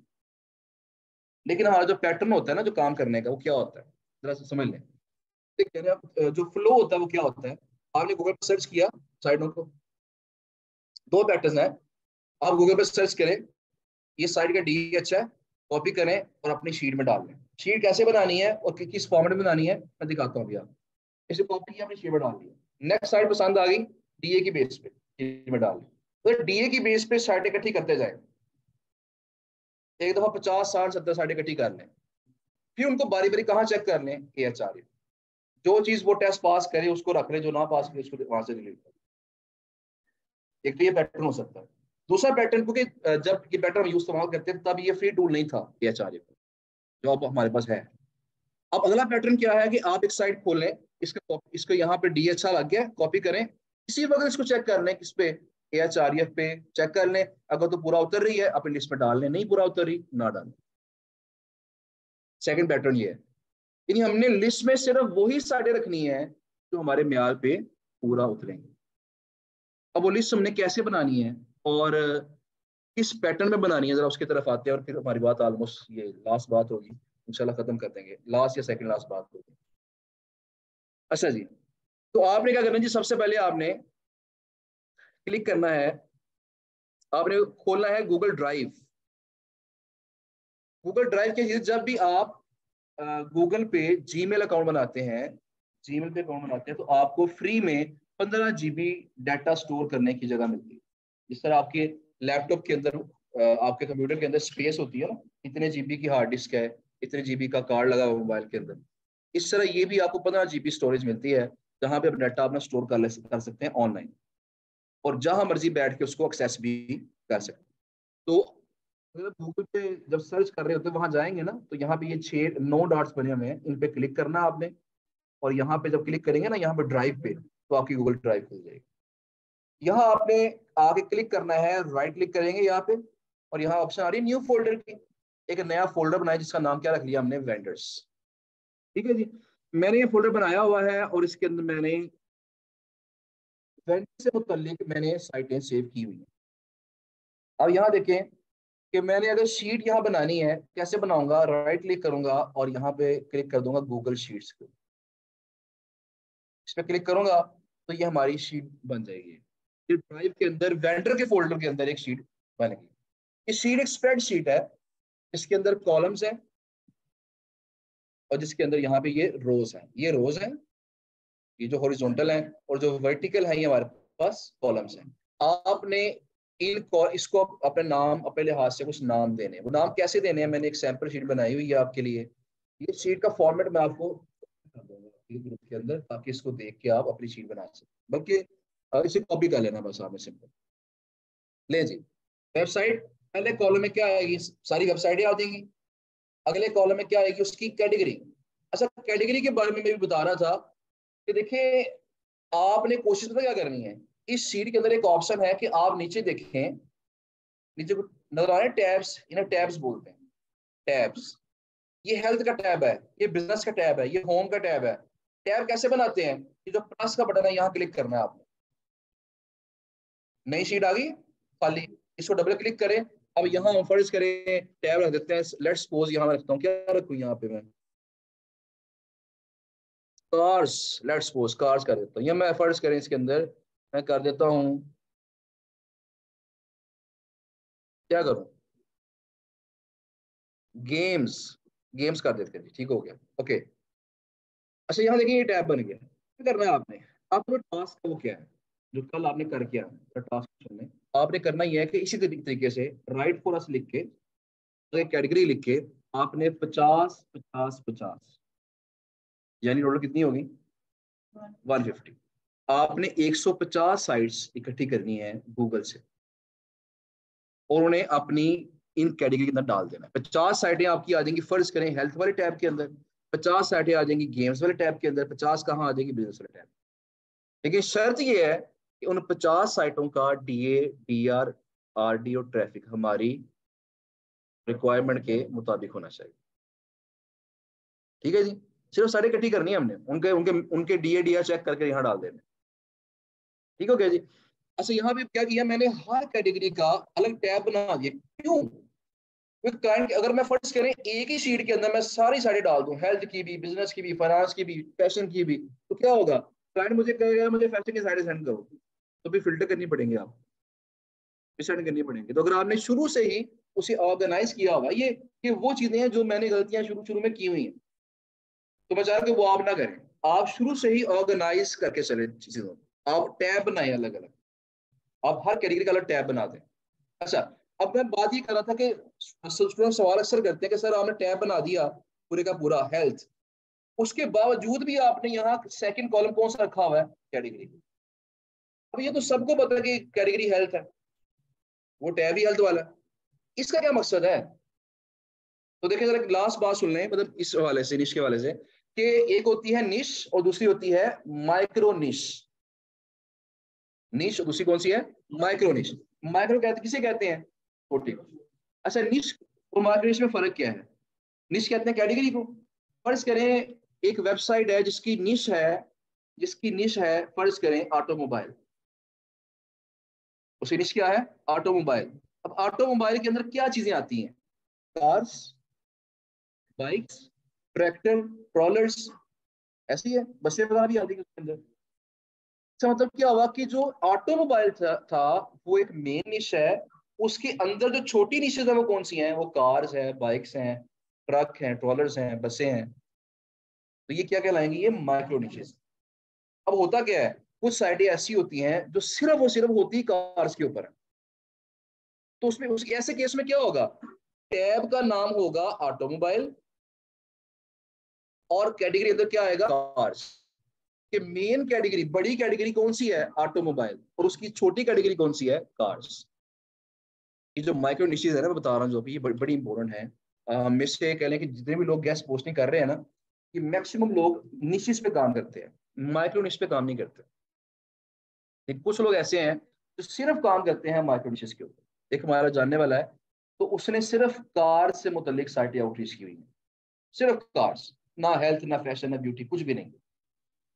A: लेकिन हमारा जो पैटर्न होता है ना जो काम करने का, वो क्या होता है, जरा सा समझ लें। ठीक है ना, जो फ्लो होता है वो क्या होता है? आपने गूगल पर सर्च किया साइट नोट को, दो पैटर्न है। आप गूगल पर सर्च करें, ये साइट का डीएच है, कॉपी करें और अपनी शीट में डाल लें। शीट कैसे बनानी है और किस फॉर्मेट में बनानी है मैं दिखाता हूँ अभी। आप इसे कॉपी किया, अपनी शीट में डाल दिया, नेक्स्ट साइट पसंद आ गई, डीए की बेस पे शीट में डाल दी। तो डीए की बेस पे साइट इकट्ठी करते जाए, एक दफा 50 60 70 साइट इकट्ठी कर लें। फिर उनको बारी बारी कहाँ चेक कर लें? AHRE। जो चीज वो टेस्ट पास करे उसको रख ले, जो ना पास करे उसको वहां से डिलीट कर। एक तो ये पैटर्न हो सकता है। दूसरा पैटर्न, क्योंकि जब ये पैटर्न हम यूज इस्तेमाल करते हैं तब ये फ्री टूल नहीं था AHRE पर, जो अब हमारे पास है। अब अगला पैटर्न क्या है कि आप एक साइट खोल लें, इसको यहाँ पे DHR लग गया, कॉपी करें, इसी वक्त इसको चेक कर लें, किस पे? AHREF पे चेक कर लें। अगर तो पूरा उतर रही है अपनी लिस्ट में डाल लें, नहीं पूरा उतर रही ना डालें। सेकंड पैटर्न ये है, यानी हमने लिस्ट में सिर्फ वही साइटें रखनी है जो हमारे म्यार पे पूरा उतरेंगे। अब वो लिस्ट हमने कैसे बनानी है और किस पैटर्न में बनानी है, जरा उसकी तरफ आते हैं, और फिर हमारी बात ऑलमोस्ट ये लास्ट बात होगी, इंशाल्लाह खत्म कर देंगे, लास्ट या सेकंड लास्ट बात होगी। अच्छा जी, तो आपने क्या करना है जी, सबसे पहले आपने क्लिक करना है, आपने खोलना है गूगल ड्राइव। गूगल ड्राइव के जरिए जब भी आप गूगल पे जीमेल अकाउंट बनाते हैं, जीमेल पे अकाउंट बनाते हैं, तो आपको फ्री में 15 GB डाटा स्टोर करने की जगह मिलती है। जिस तरह आपके लैपटॉप के अंदर आपके कंप्यूटर के अंदर स्पेस होती है ना, इतने जीबी की हार्ड डिस्क है, इतने जीबी का कार्ड लगा हुआ मोबाइल के अंदर, इस तरह ये भी आपको 15 GB स्टोरेज मिलती है, जहां पे डाटा अपना स्टोर कर सकते हैं ऑनलाइन, और जहां मर्जी बैठ के उसको एक्सेस भी कर सकते हैं। तो अगर गूगल पे जब सर्च कर रहे होते हैं वहां जाएंगे ना, तो यहाँ पे ये 6 9 डॉट्स बने हुए हैं, इन पे क्लिक करना आपने, और यहाँ पे जब क्लिक करेंगे ना यहाँ पे ड्राइव पे, तो आपकी गूगल ड्राइव खुल जाएगी। यहाँ आपने आगे क्लिक करना है, राइट क्लिक करेंगे यहाँ पे, और यहाँ ऑप्शन आ रही है न्यू फोल्डर की। एक नया फोल्डर बनाया जिसका नाम क्या रख लिया हमने? वेंडर्स। ठीक है जी, मैंने ये फोल्डर बनाया हुआ है और इसके अंदर मैंने वेंडर से मुतल्लिक मैंने साइटें सेव की हुई है। अब यहाँ देखें कि मैंने अगर शीट यहाँ बनानी है, कैसे बनाऊंगा? राइट क्लिक करूंगा और यहाँ पे क्लिक कर दूंगा गूगल शीट्स को। इस पर क्लिक करूंगा तो ये हमारी शीट बन जाएगी। ये ड्राइव के अंदर वेंडर के फोल्डर के अंदर एक शीट बन गई। ये शीट एक स्प्रेड शीट है, इसके अंदर कॉलम्स हैं और जिसके अंदर यहाँ पे ये रोज हैं, ये रोज हैं, ये जो हॉरिजॉन्टल है, और जो वर्टिकल है ये हमारे पास कॉलम्स हैं। आपने इसको अपने नाम, अपने लिहाज से कुछ नाम देने हैं। वो नाम कैसे देने हैं, मैंने एक सैंपल शीट बनाई हुई है आपके लिए। ये शीट का फॉर्मेट मैं आपको कर दूंगा ग्रुप के अंदर, ताकि इसको देख के आप अपनी शीट बना सकें। बल्कि इसे कॉपी कर लेना बस आपने सिंपल। ले जी, वेबसाइट पहले कॉलम में क्या आएगी, सारी वेबसाइटें आ जाएंगी। अगले कॉलम में क्या आएगी, उसकी कैटेगरी। अच्छा, कैटेगरी के बारे में मैं भी बता रहा था कि देखिए, आपने कोशिश पता क्या करनी है, इस शीट के अंदर एक ऑप्शन है कि आप नीचे देखें, नीचे नजर आ रहे हैं टैब्स, इन्हें टैब्स बोलते हैं, टैब्स। ये हेल्थ का टैब है, ये बिजनेस का टैब है, ये होम का टैब है। टैब कैसे बनाते हैं, ये जो प्लस का बटन है यहाँ क्लिक करना है आपने, नई शीट आ गई खाली, इसको डबल क्लिक करें। अब यहाँ हम फर्ज करें टैब रख देते हैं, लेट्स सपोज यहाँ मैं रखता हूँ, क्या रखूँ यहाँ पे मैं, कार्स, लेट्स सपोज कार्स कर देता हूँ, या मैं फर्ज करें इसके अंदर मैं कर देता हूँ, क्या करूँ, गेम्स, गेम्स कर देते हैं, ठीक हो गया, ओके। अच्छा यहाँ देखिए ये टैब बन गया। क्या करना है आपने, आपका टास्क वो क्या है, जो कल आपने कर किया टास्क में, आपने करना ही है कि इसी तरीके से राइट फॉर अस लिख के, एक कैटेगरी लिख के, आपने 50 50 50, यानी टोटल कितनी होगी 150। आपने 150 साइट्स इकट्ठी करनी है गूगल से, और उन्हें अपनी इन कैटेगरी के अंदर डाल देना है। 50 साइटें आपकी आ जाएंगी, फर्ज करें हेल्थ वाले टैब के अंदर, 50 साइटें आ जाएंगी गेम्स वाले टैब के अंदर, 50 कहाँ आ जाएंगी बिजनेस वाले टैब। लेकिन शर्त ये है कि उन 50 साइटों का डीए, डीआर, आरडी और ट्रैफिक हमारी रिक्वायरमेंट के मुताबिक होना चाहिए। ठीक है जी, सिर्फ सारी इकट्ठी करनी है हमने, उनके उनके उनके डीए डीआर चेक करके यहाँ डाल देने। ठीक हो गया जी। अच्छा यहाँ पे क्या किया मैंने, हर कैटेगरी का अलग टैब बना दिया। क्यों, क्लाइंट अगर मैं फर्ज करें एक ही शीट के अंदर मैं सारी साइडें डाल दूं, हेल्थ की भी, बिजनेस की भी, फाइनेंस की भी, फैशन की भी, तो क्या होगा, क्लाइंट मुझे कहेगा मुझे फैशन की साइडें सेंड करो, तो भी फिल्टर करनी पड़ेंगे, आप सेंड करनी पड़ेंगे। तो अगर आपने शुरू से ही उसे ऑर्गेनाइज किया होगा, ये वो चीजें हैं जो मैंने गलतियां शुरू शुरू में की हुई हैं, तो मैं चाह रहा हूं कि वो आप ना करें। आप शुरू से ही ऑर्गेनाइज करके चले चीजों को, आप टैब बनाए अलग अलग, आप हर कैटेगरी का अलग टैब बना दें। अच्छा, अब मैं बात ये कर रहा था कि स्टूडेंट सवाल अक्सर करते हैं कि सर आपने टैब बना दिया पूरे का पूरा हेल्थ, उसके बावजूद भी आपने यहाँ सेकंड कॉलम कौन सा रखा हुआ है, कैटेगरी। अब ये तो सबको पता है कि कैटेगरी हेल्थ है, वो टैब ही हेल्थ वाला है, इसका क्या मकसद है। तो देखिए जरा लास्ट बात सुन लें, मतलब इस हवाले से, निश के हवाले से, कि एक होती है निश और दूसरी होती है माइक्रो निश। निश और दूसरी कौन सी है, माइक्रो निश। माइक्रो कहते किसे कहते हैं, छोटी। अच्छा, निश और माइक्रो निश में फर्क क्या है, निश कहते हैं कैटेगरी को। फर्ज करें एक वेबसाइट है जिसकी निश है, जिसकी निश है फर्ज करें ऑटोमोबाइल, उसकी निश क्या है, ऑटोमोबाइल। अब ऑटोमोबाइल के अंदर क्या चीजें आती हैं, कार्स, बाइक्स, ट्रैक्टर, ट्रॉलर्स, ऐसी है, बसें वगैरह भी आती है उसके अंदर। इसका मतलब क्या हुआ कि जो ऑटोमोबाइल था वो एक मेन निश है, उसके अंदर जो छोटी निशेज है वो कौन सी हैं, वो कार्स है, बाइक्स हैं, ट्रक हैं, ट्रॉलर्स हैं, बसें हैं। तो ये क्या कहलाएंगी, ये माइक्रो निशेज। अब होता क्या है, कुछ साइटें ऐसी होती हैं जो सिर्फ और सिर्फ होती कार्स के ऊपर है, तो उसमें उस ऐसे केस में क्या होगा, टैब का नाम होगा ऑटोमोबाइल, और कैटेगरी अंदर क्या आएगा, कार्स। कि मेन कैटेगरी, बड़ी कैटेगरी कौन सी है, ऑटोमोबाइल, और उसकी छोटी कैटेगरी कौन सी है, कार्स। ये जो माइक्रो निशेज है ना मैं बता रहा हूँ जो, भी ये बड़ी इंपॉर्टेंट है। हम से कह लें कि जितने भी लोग गेस्ट पोस्टिंग कर रहे हैं ना, कि मैक्सिमम लोग निशेज पे काम करते हैं, माइक्रो निश पे काम नहीं करते। लेकिन कुछ लोग ऐसे हैं जो सिर्फ काम करते हैं माइक्रो निशेज के ऊपर। एक हमारा जानने वाला है, तो उसने सिर्फ कार से मुतल्लिक साइटें आउटरीच की हुई है, सिर्फ कार्स, ना हेल्थ, ना फैशन, ना ब्यूटी, कुछ भी नहीं,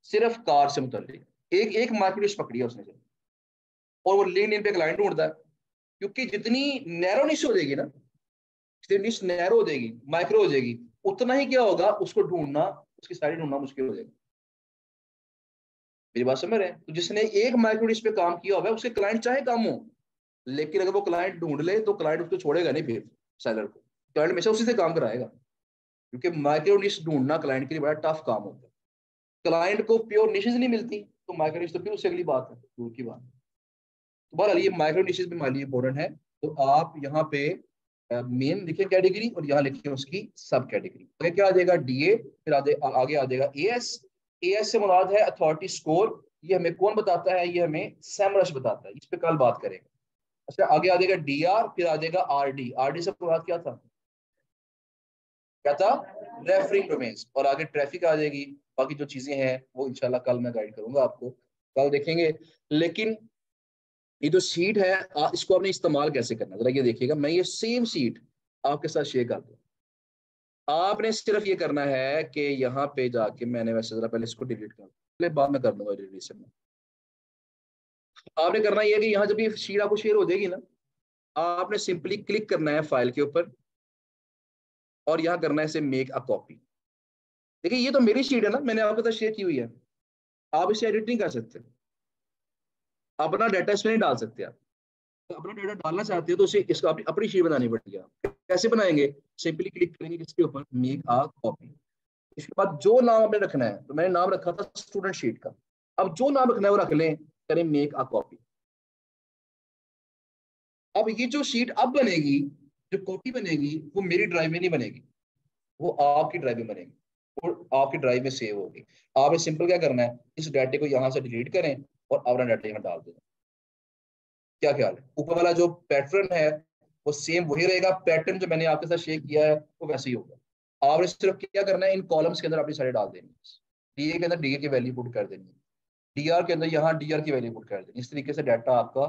A: सिर्फ कार से मुतल्लिक एक एक मार्केट निश पकड़ी है उसने सिर्फ। और वो लिंक्डइन पे क्लाइंट ढूंढता है, क्योंकि जितनी नैरो निश हो जाएगी ना, जितनी निश नैरो हो जाएगी, माइक्रो हो जाएगी, उतना ही क्या होगा, उसको ढूंढना, उसकी साइड ढूंढना मुश्किल हो जाएगा। मेरी बात समझ रहे हैं? तो जिसने एक माइक्रो निश पे काम किया हुआ है उसके क्लाइंट चाहे कम हो, लेकिन अगर वो क्लाइंट ढूंढ ले तो क्लाइंट उसको छोड़ेगा नहीं, फिर सेलर को क्लाइंट हमेशा उसी से काम कराएगा, क्योंकि माइक्रो निश ढूंढना क्लाइंट के लिए बड़ा टफ काम होता है। क्लाइंट को प्योर निशेज नहीं मिलती तो माइक्रो निश तो फिर उससे अगली बात है, दूर की बात। तो बहरहाल ये माइक्रो निशेज भी हमारे लिए इंपॉर्टेंट है। तो आप यहाँ पे मेन लिखे कैटेगरी और यहाँ लिखे उसकी सब कैटेगरी। आगे क्या आ जाएगा? डीए, फिर आगे आ जाएगा एएस। एएस से मुराद है अथॉरिटी स्कोर। ये हमें कौन बताता है? ये हमें सैमरश बताता है, इस पे कल बात करेंगे। अच्छा, आगे आ जाएगा डीआर, फिर आ जाएगा आरडी। आरडी से मुराद क्या था? क्या था? Referring domains. और आगे ट्रैफिक आ जाएगी। बाकी जो चीजें हैं वो इंशाल्लाह कल मैं गाइड करूंगा आपको, कल देखेंगे। लेकिन ये जो शीट है इसको आपने इस्तेमाल कैसे करना, जरा ये देखिएगा। मैं ये सेम शीट आपके साथ शेयर कर दूं। आपने सिर्फ ये करना है कि यहाँ पे जाके, मैंने वैसे जरा पहले इसको डिलीट कर, पहले बाद में कर दूंगा डिलीट से। आपने करना ये है कि यहाँ जब ये शीट आपको शेयर हो जाएगी ना, आपने सिंपली क्लिक करना है फाइल के ऊपर और यहाँ करना है इसे मेक अ कॉपी। देखिए ये तो मेरी शीट है ना, मैंने आपके साथ शेयर की हुई है। आप इसे एडिट नहीं कर सकते, अपना डाटा इसमें नहीं डाल सकते आप। तो अपना डाटा डालना चाहते हो तो उसे इसको अपनी शीट बनानी पड़ेगी। आप कैसे बनाएंगे? सिंपली क्लिक करेंगे किसके ऊपर? Make a copy. इसके बाद जो नाम आपने रखना है, तो मैंने नाम रखा था स्टूडेंट शीट का। अब जो नाम रखना है वो रख लें, करें मेक अ कॉपी। अब ये जो शीट अब बनेगी, जो कॉपी बनेगी, वो मेरी ड्राइव में नहीं बनेगी, वो आपकी ड्राइव में बनेगी और आपकी ड्राइव में सेव होगी। आपने सिंपल क्या करना है? इस डाटे को यहाँ से डिलीट करें और अपना डाटा यहाँ डाल दें। क्या ख्याल है? ऊपर वाला जो पैटर्न है वो सेम वही रहेगा, पैटर्न जो मैंने आपके साथ शेयर किया है वो वैसे ही होगा। आपने सिर्फ क्या करना है? इन कॉलम्स के अंदर अपनी सारे डाल देनी है। डीए के अंदर डीए की वैल्यू पुट कर देनी है, डीआर के अंदर यहाँ डीआर की वैल्यू पुट कर देनी। इस तरीके से डाटा आपका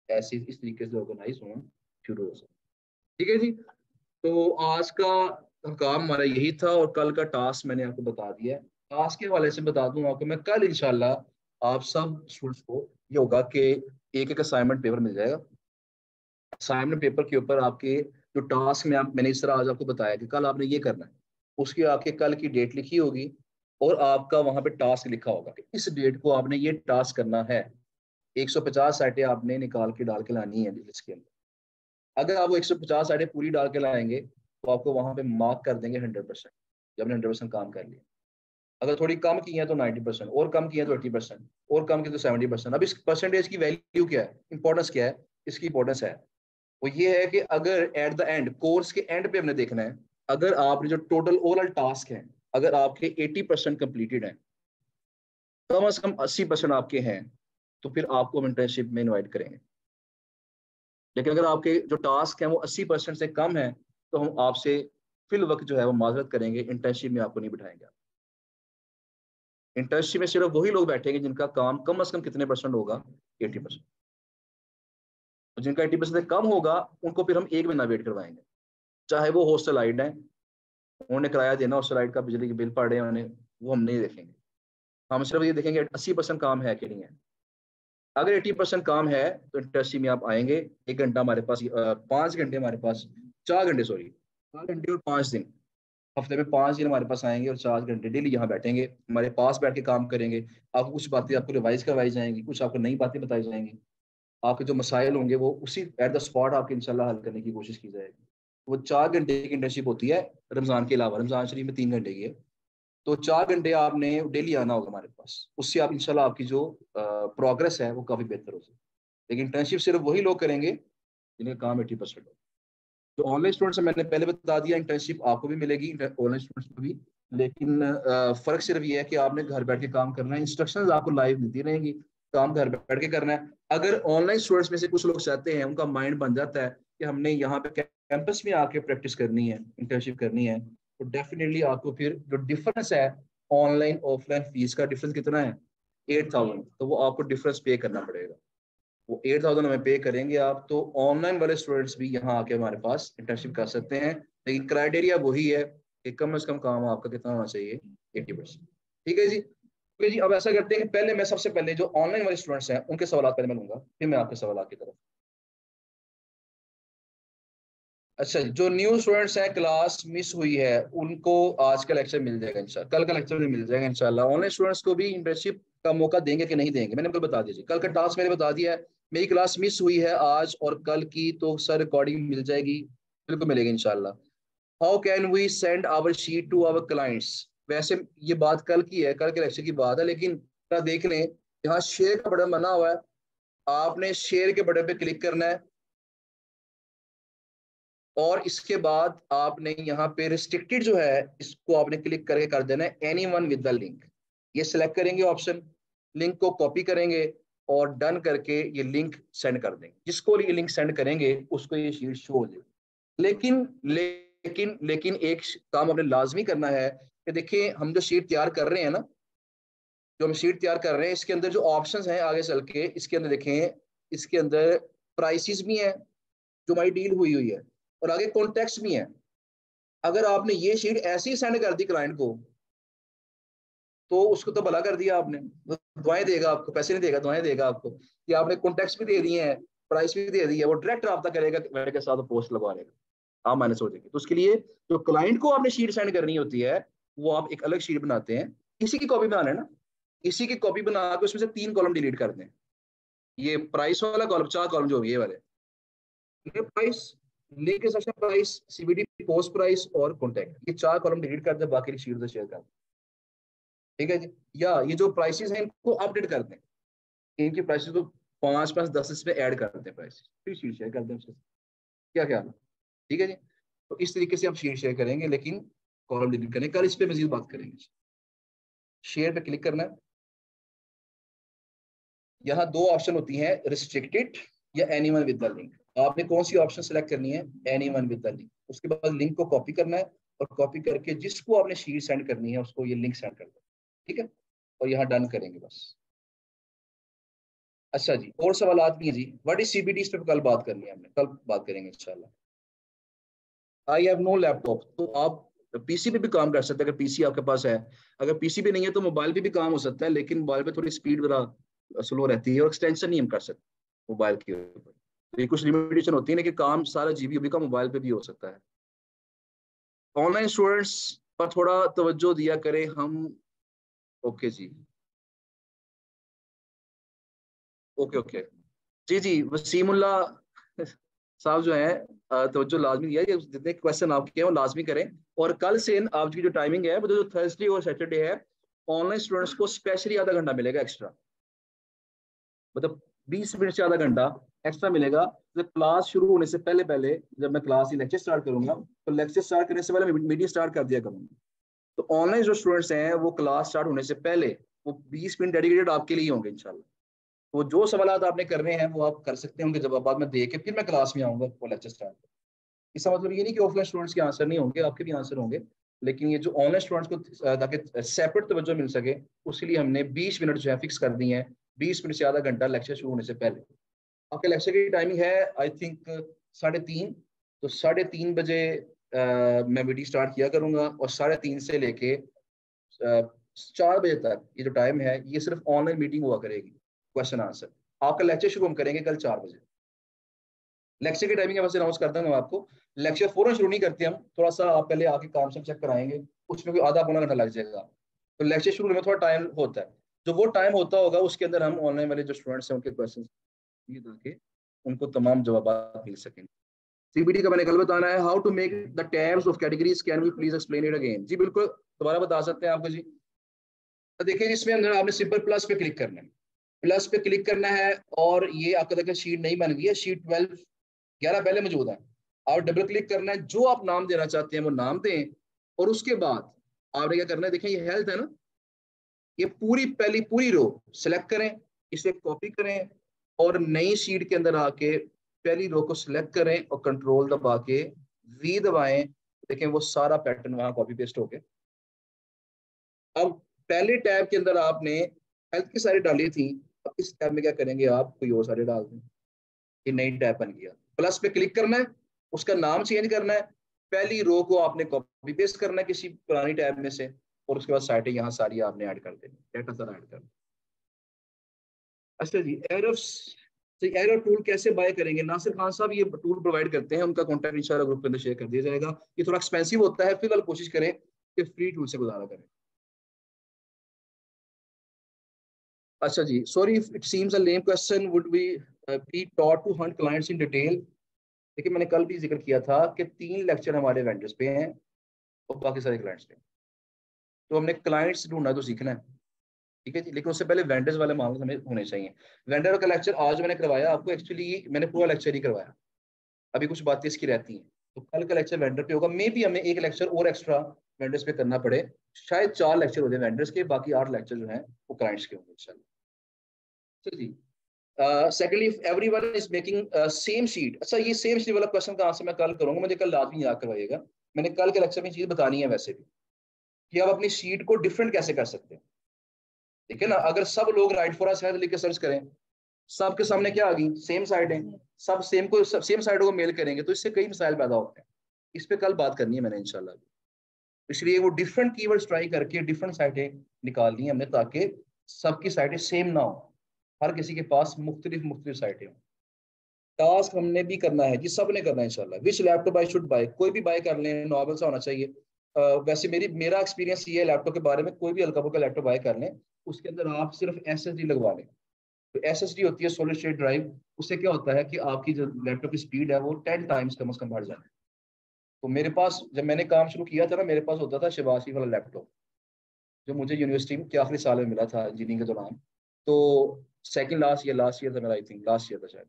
A: ऐसे इस तरीके से ऑर्गेनाइज होना शुरू हो सकता है। ठीक है जी। तो आज का काम हमारा यही था और कल का टास्क मैंने आपको बता दिया है। टास्क के हवाले से बता दूं आपको, मैं कल इंशाल्लाह आप सब स्टूडेंट्स को ये होगा कि एक एक असाइनमेंट पेपर मिल जाएगा। असाइनमेंट पेपर के ऊपर आपके जो टास्क में मैंने इस तरह आज आपको बताया कि कल आपने ये करना है, उसकी आपके कल की डेट लिखी होगी और आपका वहां पे टास्क लिखा होगा कि इस डेट को आपने ये टास्क करना है। 150 साइटें आपने निकाल के डाल के लानी है इसके अंदर। अगर आप वो 150 साइडें पूरी डाल के लाएंगे तो आपको वहां पे मार्क कर देंगे 100%, जब आपने 100% काम कर लिया। अगर थोड़ी कम की है तो 90%, और कम की है तो 80%, और कम की तो 70%। अब इस परसेंटेज की वैल्यू क्या है, इंपॉर्टेंस क्या है? इसकी इंपॉर्टेंस है वो ये है कि अगर एट द एंड, कोर्स के एंड पे हमने देखना है, अगर आपने जो टोटल ओवरऑल टास्क है, अगर आपके 80% कंप्लीटेड है, कम से कम 80% आपके हैं, तो फिर आपको हम इंटर्नशिप में इन्वाइट करेंगे। लेकिन अगर आपके जो टास्क है वो 80% से कम है, तो हम आपसे फिल वक्त जो है वो माजरत करेंगे, इंटर्नशिप में आपको नहीं बिठाएंगे। इंटर्नशिप में सिर्फ वही लोग बैठेंगे जिनका काम कम से कम कितने परसेंट होगा? 80%। तो जिनका 80% से कम होगा उनको फिर हम एक महीना वेट करवाएंगे, चाहे वो हॉस्टल आइड है, उन्होंने किराया देना, हॉस्टल आइड का बिजली के बिल पड़ रहे हैं उन्हें, वो हम नहीं देखेंगे। हम सिर्फ ये देखेंगे 80% काम है कि नहीं है। अगर 80% काम है तो इंटर्नशिप में आप आएंगे। 1 घंटा हमारे पास, 5 घंटे हमारे पास, 4 घंटे सॉरी, 4 घंटे और 5 दिन, हफ्ते में 5 दिन हमारे पास आएंगे और 4 घंटे डेली यहाँ बैठेंगे, हमारे पास बैठ के काम करेंगे। आपको कुछ बातें आपको रिवाइज करवाई जाएंगी, कुछ आपको नई बातें बताई जाएंगी। आपके जो मसाइल होंगे वो उसी एट द स्पॉट आपके इंशाल्लाह हल करने की कोशिश की जाएगी। वो 4 घंटे की इंटर्नशिप होती है रमजान के अलावा, रमजान शरीफ में 3 घंटे की है। तो 4 घंटे आपने डेली आना होगा हमारे पास, उससे आप इंशाल्लाह आपकी जो प्रोग्रेस है वो काफी बेहतर हो सकती है। लेकिन इंटर्नशिप सिर्फ वही लोग करेंगे जिनका काम 80% हो। तो ऑनलाइन स्टूडेंट्स मैंने पहले बता दिया, इंटर्नशिप आपको भी मिलेगी, ऑनलाइन स्टूडेंट्स को भी। लेकिन फर्क सिर्फ ये है कि आपने घर बैठ के काम करना है, इंस्ट्रक्शंस आपको लाइव मिलती रहेंगी, काम घर बैठ के करना है। अगर ऑनलाइन स्टूडेंट्स में से कुछ लोग चाहते हैं, उनका माइंड बन जाता है कि हमने यहाँ पे कैंपस में आके प्रैक्टिस करनी है, इंटर्नशिप करनी है, तो डेफिनेटली आपको फिर जो डिफरेंस है ऑनलाइन ऑफलाइन फीस का डिफरेंस कितना है? 8,000। तो वो आपको डिफरेंस पे करना पड़ेगा। वो 8,000 हमें पे करेंगे आप, तो ऑनलाइन वाले स्टूडेंट्स भी यहाँ आके हमारे पास इंटर्नशिप कर सकते हैं। लेकिन क्राइटेरिया वही है कि कम से कम काम आपका कितना होना चाहिए? 80%। ठीक है जी। तो जी अब ऐसा करते हैं कि पहले मैं सबसे पहले जो ऑनलाइन वाले स्टूडेंट्स हैं उनके सवाल पहले मैं लूंगा, फिर मैं आपके सवाल की तरफ। अच्छा जी, जो न्यू स्टूडेंट्स हैं, क्लास मिस हुई है, उनको आज का लेक्चर मिल जाएगा इंशाल्लाह, कल का लेक्चर भी मिल जाएगा इंशाल्लाह। ऑनलाइन स्टूडेंट्स को भी इंटर्नशिप का मौका देंगे कि नहीं देंगे, मैंने आपको बता दिया जी। कल का टास्क मैंने बता दिया है। मेरी क्लास मिस हुई है आज और कल की, तो सर रिकॉर्डिंग मिल जाएगी, बिल्कुल मिलेगी इंशाल्लाह। How can we send our sheet to our clients? वैसे ये बात कल की है, कल के लेक्चर की बात है, लेकिन देख लें, यहाँ शेयर का बटन बना हुआ है, आपने शेयर के बटन पे क्लिक करना है और इसके बाद आपने यहाँ पे रिस्ट्रिक्टेड जो है इसको आपने क्लिक करके कर देना है any one with the link. ये सिलेक्ट करेंगे ऑप्शन, लिंक को कॉपी करेंगे और डन करके ये लिंक सेंड कर देंगे। जिसको ये लिंक सेंड करेंगे उसको ये शीट शो हो जाएगी। लेकिन एक काम आपने लाजमी करना है कि देखिए, हम जो शीट तैयार कर रहे हैं ना, जो हम शीट तैयार कर रहे हैं, इसके अंदर जो ऑप्शंस हैं आगे चल के, इसके अंदर देखें, इसके अंदर प्राइसेस भी हैं जो हमारी डील हुई हुई है, और आगे कॉन्टेक्स्ट भी है। अगर आपने ये शीट ऐसे ही सेंड कर दी क्लाइंट को, तो उसको तो भला कर दिया आपने, वो दुआएं देगा आपको, पैसे नहीं देगा, दुआएं देगा आपको कि आपने कॉन्टेक्स्ट भी दे दिए हैं, प्राइस भी दे दी है, वो डायरेक्ट रब्ता करेगा मेरे के साथ, पोस्ट लगवा लेगा, आप माइनस हो जाएगी। तो उसके लिए जो क्लाइंट को आपने शीट सेंड करनी होती है, वो आप एक अलग शीट बनाते हैं, इसी की कॉपी बना लेना, इसी की कॉपी बना के उसमें से 3 कॉलम डिलीट कर दें। ये प्राइस वाला कॉलम, 4 कॉलम जो ये वाले, ये price, link section price, CBD post price और कॉन्टैक्ट, ये 4 कॉलम डिलीट कर दे, बाकी की शीट से शेयर कर दें। ठीक है जी। या ये जो प्राइसेस हैं इनको अपडेट कर दें, इनकी प्राइसेस को 5 5 10 इसमें ऐड कर दें, प्राइसेस फिर शीट शेयर कर दें उसके साथ। क्या क्या, ठीक है जी। तो इस तरीके से आप शीट शेयर करेंगे, लेकिन कॉलम डिलीट करें, कल इस पे मजीद बात करेंगे। शेयर पे क्लिक करना है, यहाँ 2 ऑप्शन होती हैं, रिस्ट्रिक्टेड या एनीवन विद द लिंक। आपने कौन सी ऑप्शन सेलेक्ट करनी है? Anyone with the link. उसके बाद लिंक को कॉपी करना है और कॉपी करके जिसको आपने शीट सेंड करनी है उसको ये लिंक सेंड कर दो, ठीक है, और यहाँ डन करेंगे बस। अच्छा जी, और सवाल भी हैं जी। व्हाट इज सीबीडी, इस पे कल बात करनी है हमने, कल बात करेंगे इंशाल्लाह। आई हैव नो लैपटॉप, तो आप पीसी पे भी काम कर सकते हैं, अगर पीसी आपके पास है। अगर पीसी भी नहीं है तो मोबाइल पे भी काम हो सकता है, लेकिन मोबाइल पे थोड़ी स्पीड जरा स्लो रहती है और एक्सटेंशन नहीं हम कर सकते मोबाइल के ऊपर। तो ये कुछ लिमिटेशन होती है ना, कि काम सारा जीबी उबी का मोबाइल पे भी हो सकता है। ऑनलाइन स्टूडेंट्स पर थोड़ा तवज्जो दिया करें हम। ओके जी, ओके ओके, जी जी, वसीमुल्लाह साहब जो है, तवज्जो लाजमी दिया, ये जितने क्वेश्चन आपके हैं वो लाजमी करें। और कल से आपकी जो टाइमिंग है, वो जो थर्सडे और सैटरडे है, ऑनलाइन स्टूडेंट्स को स्पेशली आधा घंटा मिलेगा एक्स्ट्रा, मतलब 20 मिनट से आधा घंटा एक्स्ट्रा मिलेगा। तो क्लास शुरू होने से पहले पहले, जब मैं क्लास लेक्चर स्टार्ट करूंगा, तो लेक्चर स्टार्ट करने से पहले मीटिंग स्टार्ट कर दिया करूंगा। तो ऑनलाइन जो स्टूडेंट्स हैं वो क्लास स्टार्ट होने से पहले वो 20 मिनट डेडिकेटेड आपके लिए होंगे इंशाल्लाह। तो जो सवाल आपने करने हैं वो आप कर सकते होंगे, जब बाद में दे के फिर मैं क्लास में आऊंगा वो लेक्चर स्टार्ट। इसका मतलब ये नहीं कि ऑफलाइन स्टूडेंट्स के आंसर नहीं होंगे, आपके भी आंसर होंगे, लेकिन ये जो ऑनलाइन स्टूडेंट्स को ताकि सेपरेट तवज्जो मिल सके, उसके लिए हमने 20 मिनट जो है फिक्स कर दी है, 20 मिनट से आधा घंटा लेक्चर शुरू होने से पहले। आपके लेक्चर की टाइमिंग है आई थिंक 3:30, तो 3:30 बजे मैं मीटिंग स्टार्ट किया करूंगा, और 3:30 से लेके 4 बजे तक ये जो टाइम है, ये सिर्फ ऑनलाइन मीटिंग हुआ करेगी, क्वेश्चन आंसर। आपका लेक्चर शुरू हम करेंगे कल 4 बजे। लेक्चर की टाइमिंग बस अनाउंस कर दूंगा आपको। लेक्चर फौरन शुरू नहीं करते हम, थोड़ा सा आप पहले आके काम सब चेक कराएंगे, उसमें कोई आधा पौना घंटा लग जाएगा। तो लेक्चर शुरू में थोड़ा टाइम होता है, जो वो टाइम होता होगा उसके अंदर हम ऑनलाइन वाले जो स्टूडेंट्स हैं उनके क्वेश्चन ये ताकि उनको तमाम जवाब मिल सकें। सीबीडी का मैंने कल बताना है। How to make the tabs of categories, can we please explain it again? जी बिल्कुल, दोबारा बता सकते हैं आपको जी। तो देखिए, इसमें अंदर आपने सिंपल प्लस पे क्लिक करना है, प्लस पे क्लिक करना है, और ये आपका देखिए शीट नहीं बन गई है, शीट 11 पहले मौजूद है। आप डबल क्लिक करना है, जो आप नाम देना चाहते हैं वो नाम दें, और उसके बाद आपने क्या करना है, देखिए ये हेल्थ है ना, ये पूरी पहली पूरी रो सेलेक्ट करें, इसे कॉपी करें और नई शीट के अंदर आके पहली रो को सिलेक्ट करें और कंट्रोल दबा के वी दबाएं। देखें वो सारा पैटर्न वहां कॉपी पेस्ट हो गया। अब पहले टैब के अंदर आपने हेल्थ की सारी डाली थी, अब इस टैब में क्या करेंगे, आप कोई और सारे डाल दें, ये नई टैब बन गया। प्लस पे क्लिक करना है, उसका नाम चेंज करना है, पहली रो को आपने कॉपी पेस्ट करना है किसी पुरानी टैब में से, और उसके बाद साइटें यहाँ सारी आपने ऐड कर देनी, डेटा सारा ऐड करना। अच्छा जी, एरर्स, तो एरर टूल कैसे बाय करेंगे? नासिर खान साहब ये टूल प्रोवाइड करते हैं, उनका कॉन्टैक्ट इंशाल्लाह ग्रुप के अंदर शेयर कर दिया जाएगा। ये थोड़ा एक्सपेंसिव होता है, फिलहाल कोशिश करें कि फ्री टूल से गुजारा करें। अच्छा जी, sorry if it seems a lame question, would we be taught to hunt clients in detail? देखिए मैंने कल भी जिक्र किया था कि 3 लेक्चर हमारे वेंडर्स पे हैं और बाकी सारे क्लाइंट्स पे। तो हमने क्लाइंट्स ढूंढना तो सीखना है, ठीक है जी, लेकिन उससे पहले वेंडर्स वाले मामले हमें होने चाहिए। वेंडर का लेक्चर आज मैंने करवाया आपको, एक्चुअली मैंने पूरा लेक्चर ही करवाया, अभी कुछ बातें इसकी रहती हैं। तो कल का लेक्चर वेंडर पे होगा, मे भी हमें एक लेक्चर और एक्स्ट्रा वेंडर्स पे करना पड़े, शायद 4 लेक्चर हो जाए वेंडर्स के, बाकी 8 लेक्चर जो हैं वो क्लाइंट्स के होंगे इंशाल्लाह। अच्छा जी, secondly if everyone is making same sheet. अच्छा ये सेम शीट वाला क्वेश्चन का आंसर मैं कल करूंगा, मुझे कल लाजमी याद करवाइएगा। मैंने कल के लेक्चर में चीज बतानी है वैसे भी, कि आप अपनी शीट को डिफरेंट कैसे कर सकते हैं। ठीक है ना, अगर सब लोग राइट फॉर अस लिख के सर्च करें, सबके सामने क्या आ गई? सेम साइड है, सब सेम साइडों को मेल करेंगे, तो इससे कई मिसाइल पैदा होते हैं। इस पे कल बात करनी है मैंने इंशाल्लाह। इसलिए वो डिफरेंट कीवर्ड्स ट्राई करके डिफरेंट साइटें निकालनी है हमने, ताकि सबकी साइटें सेम ना हो, हर किसी के पास मुख्तलिफ मुख्तलिफ साइटें हों। टास्क हमने भी करना है जी, सब ने करना है इंशाल्लाह। विच लैपटॉप आई शुड बाय, कोई भी बाय कर लें, नॉर्मल सा होना चाहिए। वैसे मेरा एक्सपीरियंस ये है लैपटॉप के बारे में, कोई भी हल्का फुल्का लैपटॉप बाय कर लें, उसके अंदर आप सिर्फ एसएसडी लगवा लें। तो एसएसडी होती है सॉलिड स्टेट ड्राइव, उससे क्या होता है कि आपकी जो लैपटॉप की स्पीड है वो 10 टाइम्स कम से कम बढ़ जाती है। तो मेरे पास जब मैंने काम शुरू किया था ना, मेरे पास होता था शिवासी वाला लैपटॉप, जो मुझे यूनिवर्सिटी के आखिरी साल में मिला था इंजीनियरिंग के दौरान। तो सेकंड लास्ट ईयर था मेरा, आई थिंक लास्ट ईयर था शायद।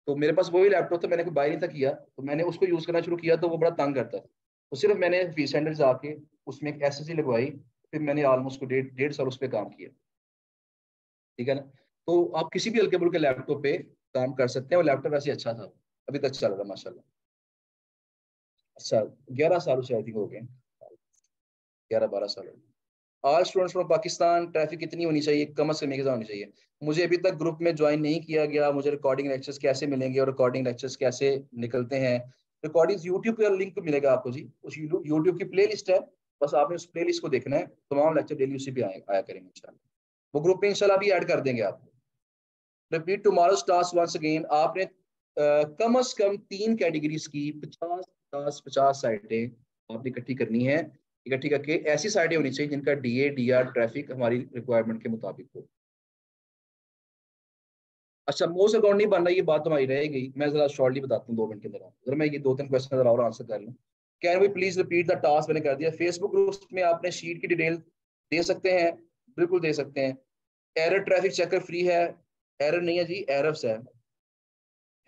A: तो मेरे पास वही लैपटॉप था, मैंने कोई बाय नहीं था किया, तो मैंने उसको यूज करना शुरू किया, तो वो बड़ा तंग करता था। तो सिर्फ मैंने फीस सेंटर जाके उसमें एक एसएसडी लगवाई, फिर मैंने ऑलमोस्ट डेढ़ साल उस पर काम किया। ठीक है ना, तो आप किसी भी हल्के फुल्के लैपटॉप पे काम कर सकते हैं, और लैपटॉप वैसे अच्छा था, अभी तक चल रहा है माशाल्लाह। अच्छा 11 साल उसे आई थिंक हो गए, 11 12 साल हो गए। All students from Pakistan, traffic कितनी होनी चाहिए? कम से कम एक होनी चाहिए। मुझे अभी तक ग्रुप में ज्वाइन नहीं किया गया, मुझे रिकॉर्डिंग लेक्चर्स कैसे मिलेंगे और रिकॉर्डिंग लेक्चर्स कैसे निकलते हैं? रिकॉर्डिंग्स यूट्यूब पर लिंक मिलेगा आपको जी, उस यूट्यूब की प्ले लिस्ट है, बस आपने उस प्ले लिस्ट को देखना है, तमाम लेक्चर डेली उसी पे आया करेंगे इंशाल्लाह। वो ग्रुप में इंशाल्लाह भी ऐड कर देंगे आपको। Repeat tomorrow's task once again, आपने कम से कम 3 कैटेगरीज की 50 50 50 साइटें आपने इकट्ठी करनी है। इकट्ठी करके ऐसी साइटें होनी चाहिए जिनका डीए डीआर ट्रैफिक हमारी रिक्वायरमेंट के मुताबिक हो। अच्छा मोस्ट अकाउंट नहीं बनना, ये बात हमारी रह गई, मैं जरा शॉर्टली बताता हूँ 2 मिनट के अंदर, जरा मैं ये 2 3 क्वेश्चन जरा और आंसर कर लूँ। Can we please repeat the task? मैंने कर दिया। फेसबुक ग्रुप में आपने शीट की डिटेल दे सकते हैं, बिल्कुल दे सकते हैं। एरर ट्रैफिक चेकर फ्री है? एरर नहीं है जी, एरर्स है,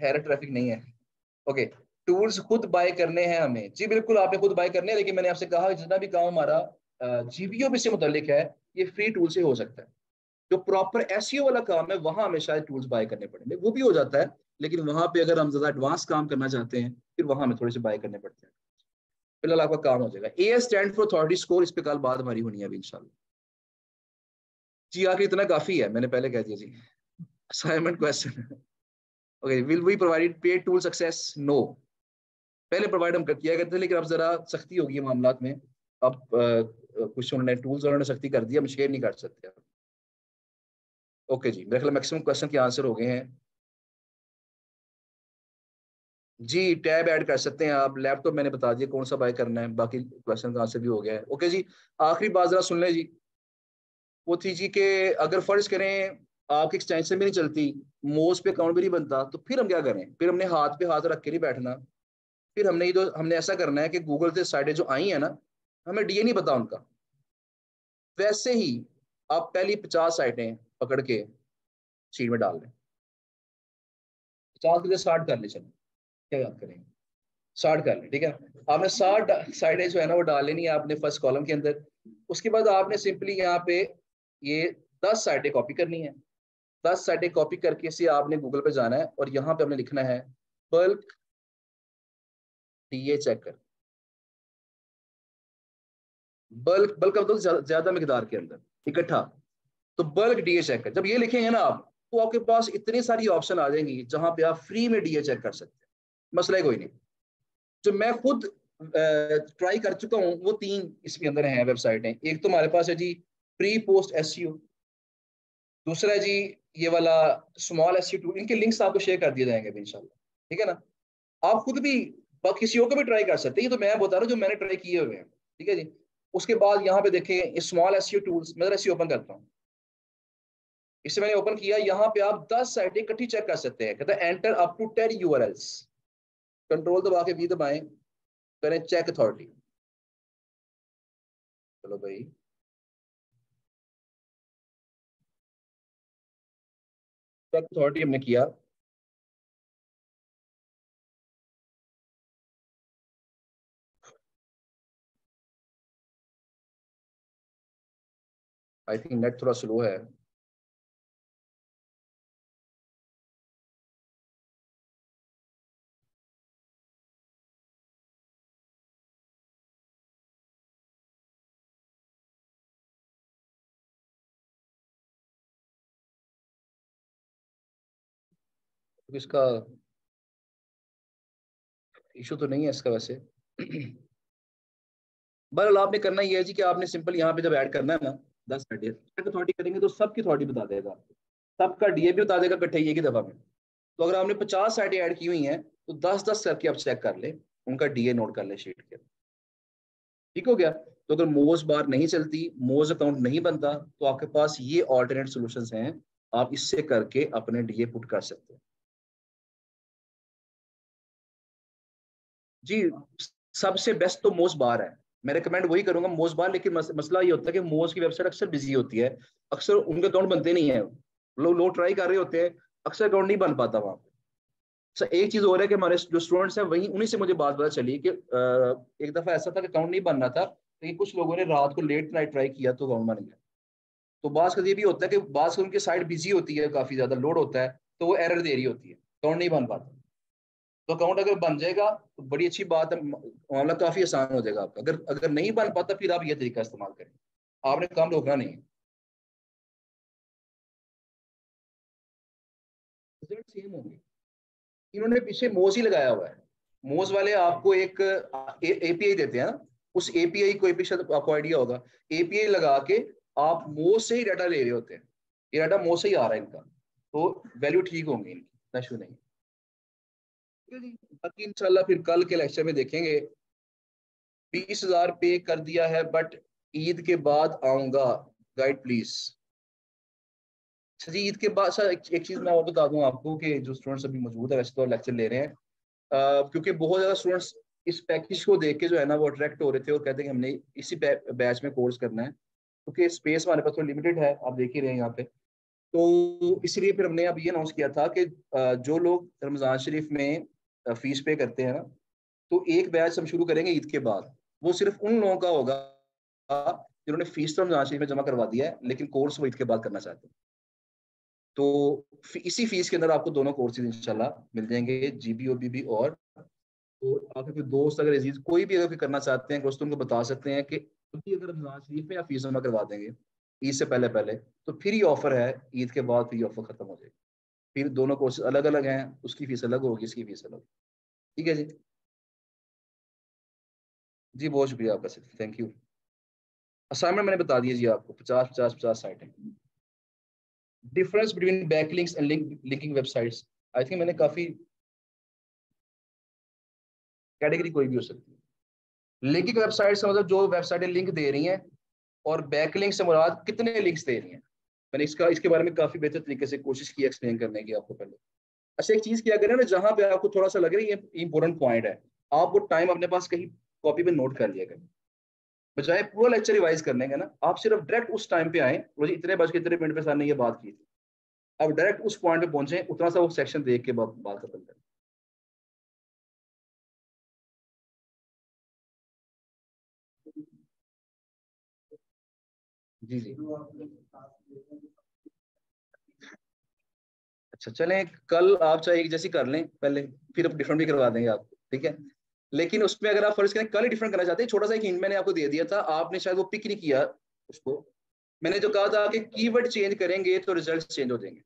A: एरर ट्रैफिक नहीं है। ओके, टूल्स खुद बाय करने हैं हमें जी, बिल्कुल आपने खुद बाय करने हैं, लेकिन मैंने आपसे कहा जितना भी काम हमारा जीपीओ से मुतालिक है, ये फ्री टूल से हो सकता है। जो प्रॉपर एसईओ वाला काम है वहां हमें शायद टूल्स बाय करने पड़ेंगे, वो भी हो जाता है, लेकिन वहां पे अगर हम ज्यादा एडवांस काम करना चाहते हैं, फिर वहां हमें थोड़े से बाय करने पड़ते हैं। फिलहाल आपका काम हो जाएगा। ए स्टैंड फॉर अथॉरिटी स्कोर, इस पे कल बात हमारी होनी है अभी इंशाल्लाह। जी आखिर इतना काफी है, मैंने पहले कह दिया जी। Assignment question, okay, will we provide paid tool success? No, पहले प्रोवाइड हम किया करते थे, लेकिन अब जरा सख्ती होगी मामलात में। अब कुछ उन्होंने टूल्स उन्होंने सख्ती कर दी, हम शेयर नहीं कर सकते। ओके जी, मेरे ख्याल मैक्सिमम क्वेश्चन के आंसर हो गए हैं जी। टैब ऐड कर सकते हैं आप, लैपटॉप मैंने बता दिया कौन सा बाय करना है, बाकी क्वेश्चन का आंसर भी हो गया है। ओके जी, आखिरी बात जरा सुन लें जी। वो थी जी कि अगर फर्ज करें आपकी एक्सटेंशन भी नहीं चलती, मोज पे अकाउंट भी नहीं बनता, तो फिर हम क्या करें? फिर हमने हाथ पे हाथ रख के नहीं बैठना, फिर हमने ऐसा करना है कि गूगल से साइटें जो आई है ना, हमें डीए नहीं पता उनका, वैसे ही आप पहली 50 साइटें पकड़ के शीट में डाल दें। 50 के लिए स्टार्ट कर ले, चलो क्या याद करेंगे, स्टार्ट कर लें, ठीक है। आपने 60 साइडें जो है ना वो डाल लेनी है आपने फर्स्ट कॉलम के अंदर। उसके बाद आपने सिंपली यहाँ पे ये 10 साइटें कॉपी करनी है। 10 साइटें कॉपी करके से आपने गूगल पे जाना है, और यहाँ पे हमने लिखना है bulk DA checker. Bulk bulk का मतलब ज्यादा मिकदार के अंदर, इकट्ठा। तो बल्क डीए चेकर जब ये लिखेंगे ना आप, तो आपके पास इतनी सारी ऑप्शन आ जाएंगी जहां पे आप फ्री में डीए चेक कर सकते हैं, मसला कोई नहीं। जो मैं खुद ट्राई कर चुका हूँ वो 3 इसके अंदर हैं वेबसाइटें। एक तो हमारे पास है जी प्री पोस्ट एसईओ, दूसरा है जी ये वाला स्मॉल SEO टूल, इनके लिंक्स आपको शेयर कर दिए जाएंगे इंशाल्लाह, ठीक है ना। आप खुद भी किसी और को भी ट्राई कर सकते हैं, ये तो मैं बता रहा हूँ जो मैंने ट्राई किए हुए हैं, ठीक है जी। उसके बाद यहाँ पे देखें स्मॉल SEO टूल्स, मैं जरा ओपन करता हूँ। इसे मैंने ओपन किया, यहाँ पे आप 10 साइटें इकट्ठी चेक कर सकते हैं। कहता है enter up to 10 URLs, control दबा के भी दबाएं, करें चेक अथॉरिटी। चलो भाई, चेक अथॉरिटी हमने किया। आई थिंक नेट थोड़ा स्लो है। तो इसका इशू तो नहीं है इसका वैसे। बहरहाल आपने करना ये है जी कि आपने सिंपल यहाँ पे जब ऐड करना है ना 10 साइटें, चेक अथॉरिटी करेंगे तो सबकी अथॉरिटी बता देगा आपको, सबका DA भी बता देगा इकट्ठे एक ही दफा में। तो अगर आपने 50 साइटें ऐड की हुई हैं तो 10-10 करके आप चेक कर ले, उनका DA नोट कर ले शीट के, ठीक हो गया। तो अगर मोज बार नहीं चलती, मोज अकाउंट नहीं बनता, तो आपके पास ये ऑल्टरनेट सॉल्यूशंस हैं, आप इससे करके अपने DA पुट कर सकते हैं जी। सबसे बेस्ट तो मोज बार है, मैं रिकमेंड वही करूंगा मोज बार। लेकिन मसला ये होता है कि मोज की वेबसाइट अक्सर बिजी होती है, अक्सर उनके अकाउंट बनते नहीं है, लोग ट्राई कर रहे होते हैं, अक्सर अकाउंट नहीं बन पाता वहां पे। अच्छा, एक चीज और है कि हमारे जो स्टूडेंट्स हैं वही, उन्हीं से मुझे बात पता चली कि एक दफा ऐसा था कि अकाउंट नहीं बनना था, लेकिन कुछ लोगों ने रात को लेट नाइट ट्राई किया तो अकाउंट बन गया। तो बास का ये भी होता है कि बास का उनकी साइट बिजी होती है, काफी ज्यादा लोड होता है, तो वो एरर दे रही होती है, अकाउंट नहीं बन पाता। तो अकाउंट अगर बन जाएगा तो बड़ी अच्छी बात है, मामला काफी आसान हो जाएगा आपका। अगर अगर नहीं बन पाता फिर आप ये तरीका इस्तेमाल करें, आपने काम रोकना नहीं है, रिजल्ट सेम होंगे। इन्होंने पीछे मोज ही लगाया हुआ है, मोज वाले आपको एक API देते हैं ना, उस API को, API शायद आपको आइडिया होगा, API लगा के आप मोज से ही डाटा ले रहे होते हैं, ये डाटा मोज से ही आ रहा है इनका, तो वैल्यू ठीक होंगी इनकी, इतना इशू नहीं। ठीक है जी। बाकी इंशाल्लाह फिर कल के लेक्चर में देखेंगे। 20,000 पे कर दिया है बट ईद के बाद आऊंगा, गाइड प्लीज। अच्छा जी, ईद के बाद सर एक चीज मैं और बता दूं आपको कि जो स्टूडेंट्स अभी मौजूद है वैसे तो लेक्चर ले रहे हैं, क्योंकि बहुत ज्यादा स्टूडेंट्स इस पैकेज को देख के जो है ना वो अट्रैक्ट हो रहे थे और कहते हैं कि हमने इसी बैच में कोर्स करना है, क्योंकि स्पेस हमारे पास तो लिमिटेड है, आप देख ही रहे हैं यहाँ पे। तो इसलिए फिर हमने अब ये अनाउंस किया था कि जो लोग रमजान शरीफ में फीस पे करते हैं ना, तो एक बैच हम शुरू करेंगे ईद के बाद। वो सिर्फ उन लोगों का होगा जिन्होंने फीस तो रमजान शरीफ में जमा करवा दिया है, लेकिन कोर्स वो ईद के बाद करना चाहते हैं। तो इसी फीस के अंदर आपको दोनों कोर्सेज इंशाल्लाह मिल जाएंगे, GB और BB। और तो आपके कोई दोस्त अगर अजीज कोई भी अगर कोई करना चाहते हैं दोस्तों, उनको बता सकते हैं कि क्योंकि अगर रमजान शरीफ में आप फीस जमा करवा देंगे ईद से पहले पहले, तो फिर ये ऑफर है, ईद के बाद फिर ये ऑफर खत्म हो जाएगी, फिर दोनों कोर्सेज अलग अलग हैं, उसकी फीस अलग होगी, इसकी फीस अलग। ठीक है जी। जी बहुत शुक्रिया आपका सर, थैंक यू। असाइनमेंट मैंने बता दिया जी आपको, 50 साइट है। Difference between backlinks and linking websites, I think मैंने काफी, कैटेगरी कोई भी हो सकती है। लिंकिंग वेबसाइट से मतलब जो वेबसाइटें लिंक दे रही हैं, और बैकलिंक से मुराद कितने लिंक्स दे रही हैं। मैंने इसके बारे में काफी बेहतर तरीके से कोशिश की एक्सप्लेन करने की आपको पहले। अच्छा, एक चीज किया करें ना, जहां पे आपको थोड़ा सा लगे ना ये इंपॉर्टेंट पॉइंट है, आप वो टाइम अपने पास कहीं कॉपी पे नोट कर लिया करें, बजाय पूरा लेक्चर रिवाइज करने का ना, आप सिर्फ डायरेक्ट उस टाइम पे आए, मुझे इतने बज के इतने मिनट पे सर ने ये बात की थी, अब डायरेक्ट उस पॉइंट पे पहुंचे, उतना सा वो सेक्शन देख के बात खत्म करें। जी जी। अच्छा चलें, कल आप चाहे एक जैसी कर लें पहले, फिर अब डिफरेंट भी करवा देंगे आपको, ठीक है। लेकिन उसमें अगर आप फर्ज करें कल ही डिफरेंट करना चाहते हैं, छोटा सा एक हिंट मैंने आपको दे दिया था, आपने शायद वो पिक नहीं किया उसको। मैंने जो कहा था कि कीवर्ड चेंज करेंगे तो रिजल्ट चेंज हो जाएंगे,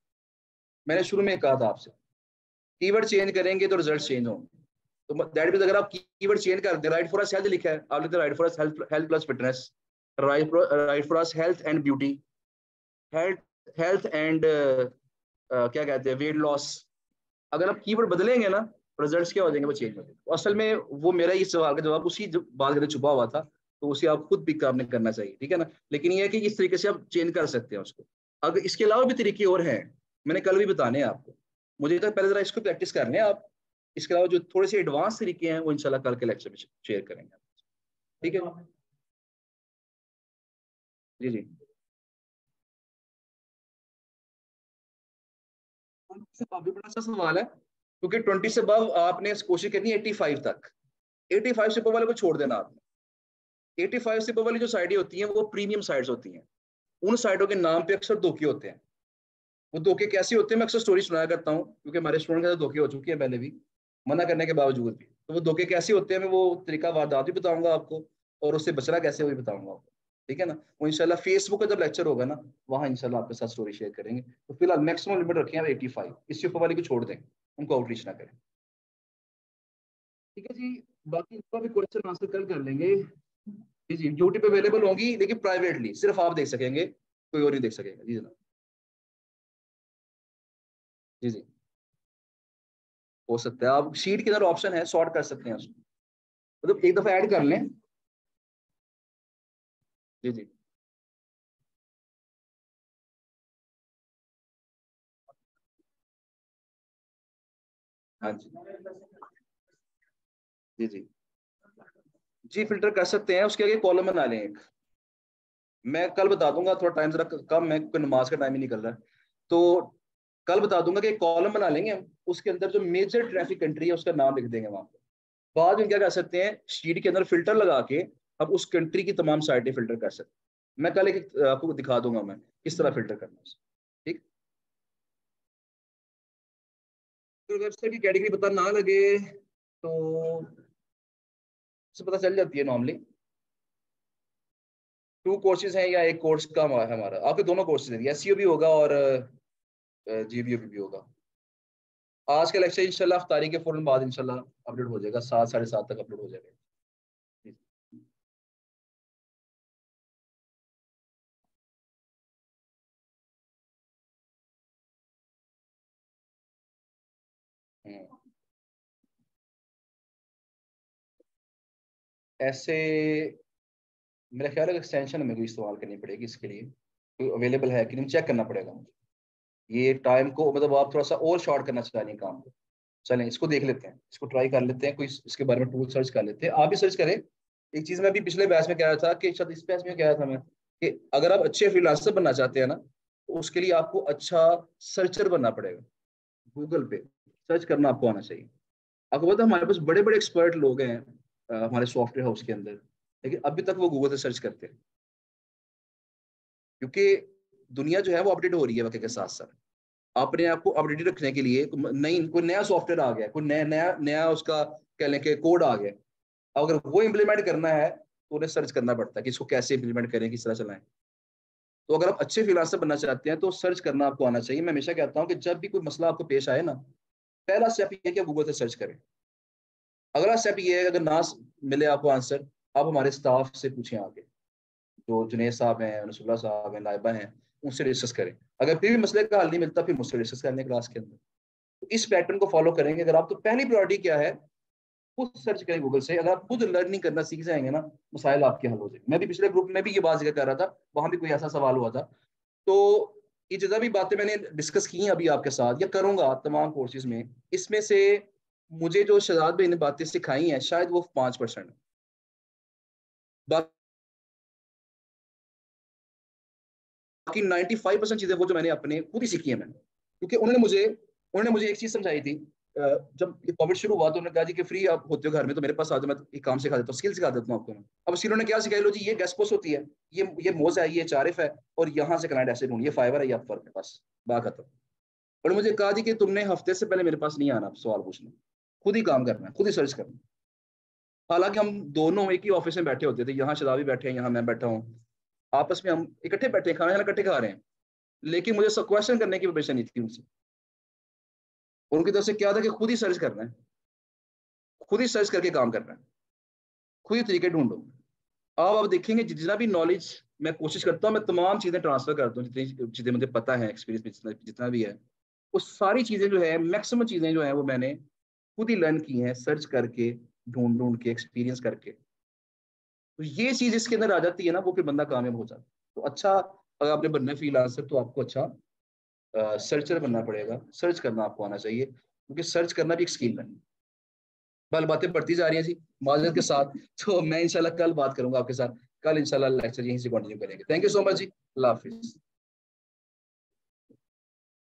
A: मैंने शुरू में कहा था आपसे, कीवर्ड चेंज करेंगे तो रिजल्ट चेंज होंगे। तो दैट मींस अगर आप कीवर्ड चेंज कर दें, राइट फॉर अस हेल्थ लिखा है, आप लिखते right for us health plus fitness, right for us health and beauty, health health and क्या कहते हैं, वेट लॉस, अगर आप कीवर्ड बदलेंगे ना, रिजल्ट्स क्या हो जाएंगे, वो चेंज हो जाएंगे। तो असल में वो मेरा इस सवाल का जवाब उसी बात के अंदर छुपा हुआ था, तो उसे आप खुद पिक आपने करना चाहिए, ठीक है ना। लेकिन ये है कि इस तरीके से आप चेंज कर सकते हैं उसको। अगर इसके अलावा भी तरीके और हैं, मैंने कल भी बताने हैं आपको, मुझे तो पहले जरा इसको प्रैक्टिस कर लें आप। इसके अलावा जो थोड़े से एडवांस तरीके हैं वो इंशाल्लाह कल के लेक्चर में शेयर करेंगे, ठीक है। जी जी। से काफी बड़ा सा सवाल है, क्योंकि 20 से above आपने कोशिश करनी है 85 तक। 85 से ऊपर वाले को छोड़ देना आपने। 85 से ऊपर वाली जो साइडें होती हैं वो प्रीमियम साइड्स होती हैं। उन साइटों के नाम पे अक्सर धोखे होते हैं। वो धोखे कैसे होते हैं, मैं अक्सर स्टोरी सुनाया करता हूँ, क्योंकि हमारे स्टूडेंट के साथ धोखे हो चुके हैं पहले भी, मना करने के बावजूद भी। तो वो धोखे कैसे होते हैं, मैं वो तरीका वारदात भी बताऊंगा आपको, और उससे बचना कैसे वो भी बताऊंगा आपको, ठीक है ना। वो इंशाल्लाह फेसबुक का जब लेक्चर होगा ना, वहाँ इंशाल्लाह आपके साथ स्टोरी शेयर करेंगे। तो फिलहाल मैक्सिमम लिमिट रखें आप 85, इससे ऊपर वाले को छोड़ दें, उनको आउटरीच ना करें, ठीक है जी। बाकी इसका भी क्वेश्चन आंसर कल कर लेंगे। जी जी, यूट्यूब पे अवेलेबल होंगी, लेकिन प्राइवेटली सिर्फ आप देख सकेंगे, कोई और नहीं देख सकेगा, जी जनाब। जी जी, हो सकता है आप शीट के अंदर ऑप्शन है, सॉर्ट कर सकते हैं उसको, मतलब एक दफा ऐड कर लें। जी जी। हाँ जी। जी जी। जी फिल्टर कर सकते हैं, उसके आगे कॉलम बना लें एक। मैं कल बता दूंगा, थोड़ा टाइम जरा कम है क्योंकि नमाज का टाइम ही निकल रहा है। तो कल बता दूंगा कि एक कॉलम बना लेंगे हम, उसके अंदर जो मेजर ट्रैफिक कंट्री है उसका नाम लिख देंगे वहां पर। बाद में क्या कर सकते हैं, शीट के अंदर फिल्टर लगा के अब उस कंट्री की तमाम साइटें फिल्टर कर सकते हैं। मैं कल एक आपको दिखा दूंगा मैं किस तरह फिल्टर करना है उसे, ठीक। तो वेबसाइट की कैटेगरी पता ना लगे तो उसे पता चल जाती है नॉर्मली। टू कोर्सेज हैं या एक कोर्स का है हमारा, आपके दोनों कोर्सेज हैं, एसईओ भी होगा और जीबीओ भी होगा। आज का लेक्चर इंशाल्लाह अफ्तारी के फौरन बाद इंशाल्लाह अपलोड हो जाएगा, 7 साढ़े 7 तक अपलोड हो जाएगा। हम्म। ऐसे मेरा ख्याल है एक्सटेंशन मेरे को इस्तेमाल करनी पड़ेगी इसके लिए, कोई अवेलेबल है कि नहीं चेक करना पड़ेगा मुझे। ये टाइम को मतलब आप थोड़ा सा और शॉर्ट करना चाह रही हैं काम को। चलें इसको देख लेते हैं, इसको ट्राई कर लेते हैं, कोई इसके बारे में टूल सर्च कर लेते हैं, आप भी सर्च करें। एक चीज मैं अभी पिछले बैच में कह रहा था कि शायद इस बैच में कह रहा था मैं, कि अगर आप अच्छे फ्रीलांसर बनना चाहते हैं ना, तो उसके लिए आपको अच्छा सर्चर बनना पड़ेगा। गूगल पे सर्च करना आपको आना चाहिए। आपको पता है हमारे पास बड़े बड़े एक्सपर्ट लोग हैं हमारे सॉफ्टवेयर हाउस के अंदर, लेकिन अभी तक वो गूगल से सर्च करते हैं, क्योंकि दुनिया जो है वो अपडेट हो रही है वक्त के साथ साथ। अपने आप को अपडेटेड रखने के लिए नई कोई नया सॉफ्टवेयर आ गया, कोई नया नया नया उसका कह लें कि कोड आ गया, अगर वो इम्प्लीमेंट करना है तो उन्हें सर्च करना पड़ता है कि इसको कैसे इम्प्लीमेंट करें, किस तरह चलाएं। तो अगर आप अच्छे फ्रीलांसर बनना चाहते हैं तो सर्च करना आपको आना चाहिए। मैं हमेशा कहता हूँ कि जब भी कोई मसला आपको पेश आए ना, पहला स्टेप ये है कि आप गूगल से सर्च करें। अगला स्टेप ये है, अगर ना मिले आपको आंसर, आप हमारे स्टाफ से पूछें आगे, जो जुनेद साहब हैं, नसरुल्लाह साहब हैं, लाइबा हैं, उनसे डिस्कस करें। अगर फिर भी मसले का हल नहीं मिलता, फिर मुझसे डिस्कस करने क्लास के अंदर। तो इस पैटर्न को फॉलो करेंगे अगर आप, तो पहली प्रायोरिटी क्या है, खुद सर्च करें गूगल से। अगर आप खुद लर्निंग करना सीख जाएंगे ना, मसाइल आपके हल हो जाएंगे। मैं भी पिछले ग्रुप में भी ये बात जिक्र कर रहा था, वहां भी कोई ऐसा सवाल हुआ था। तो ये जितना भी बातें मैंने डिस्कस की हैं अभी आपके साथ या करूंगा तमाम कोर्सेज में, इसमें से मुझे जो शहजाद भाई ने बातें सिखाई हैं शायद वो 5%। बाकी 95% चीजें वो जो मैंने अपने खुद ही सीखी है मैंने, क्योंकि उन्होंने मुझे एक चीज समझाई थी। जब कोविड शुरू हुआ तो उन्होंने कहा जी कि फ्री आप होते हो घर में तो मेरे पास आ जाओ, मैं एक काम सिखा देता हूँ, स्किल सिखा देता हूँ आपको मैं। अब स्किल ने क्या सिखाई, लो जी ये गेस्ट पोस्ट होती है, ये मोज है, ये चारिफ है, और यहाँ से क्लाइंट ऐसे ढूंढिए, फाइवर है या अपवर्क है, बस बात खत्म। उन्होंने मुझे कहा जी कि तुमने हफ्ते से पहले मेरे पास नहीं आना सवाल पूछना, खुद ही काम करना है, खुद ही सर्च करना है। हालांकि हम दोनों एक ही ऑफिस में बैठे होते थे, यहाँ शदाबी बैठे हैं, यहाँ मैं बैठा हूँ, आपस में हम इकट्ठे बैठे हैं, खाना इकट्ठे खा रहे हैं, लेकिन मुझे सब क्वेश्चन करने की परमिशन नहीं थी उनसे। उनकी तरफ से क्या था कि खुद ही सर्च करना है, खुद ही सर्च करके काम करना है, खुद ही तरीके ढूंढो। अब देखेंगे जितना भी नॉलेज मैं कोशिश करता हूँ, मैं तमाम चीजें ट्रांसफर करता हूँ, जितनी चीजें मुझे पता है, एक्सपीरियंस जितना जितना भी है, वो सारी चीजें जो है, मैक्सिमम चीजें जो है वो मैंने खुद ही लर्न की हैं, सर्च करके, ढूंढ ढूंढ के, एक्सपीरियंस करके। तो ये चीज इसके अंदर आ जाती है ना, वो फिर बंदा कामयाब हो जाता है। तो अच्छा, अगर आपने बनना है फ्रीलांसर तो आपको अच्छा सर्चर बनना पड़ेगा, सर्च करना आपको आना चाहिए, क्योंकि सर्च करना भी एक स्किल है। बल बातें बढ़ती जा रही हैं जी माजरत के साथ। तो मैं इंशाल्लाह कल बात करूंगा आपके साथ, कल इंशाल्लाह लेक्चर यहीं से कंटिन्यू करेंगे। थैंक यू सो मच जी, अल्लाह हाफिज।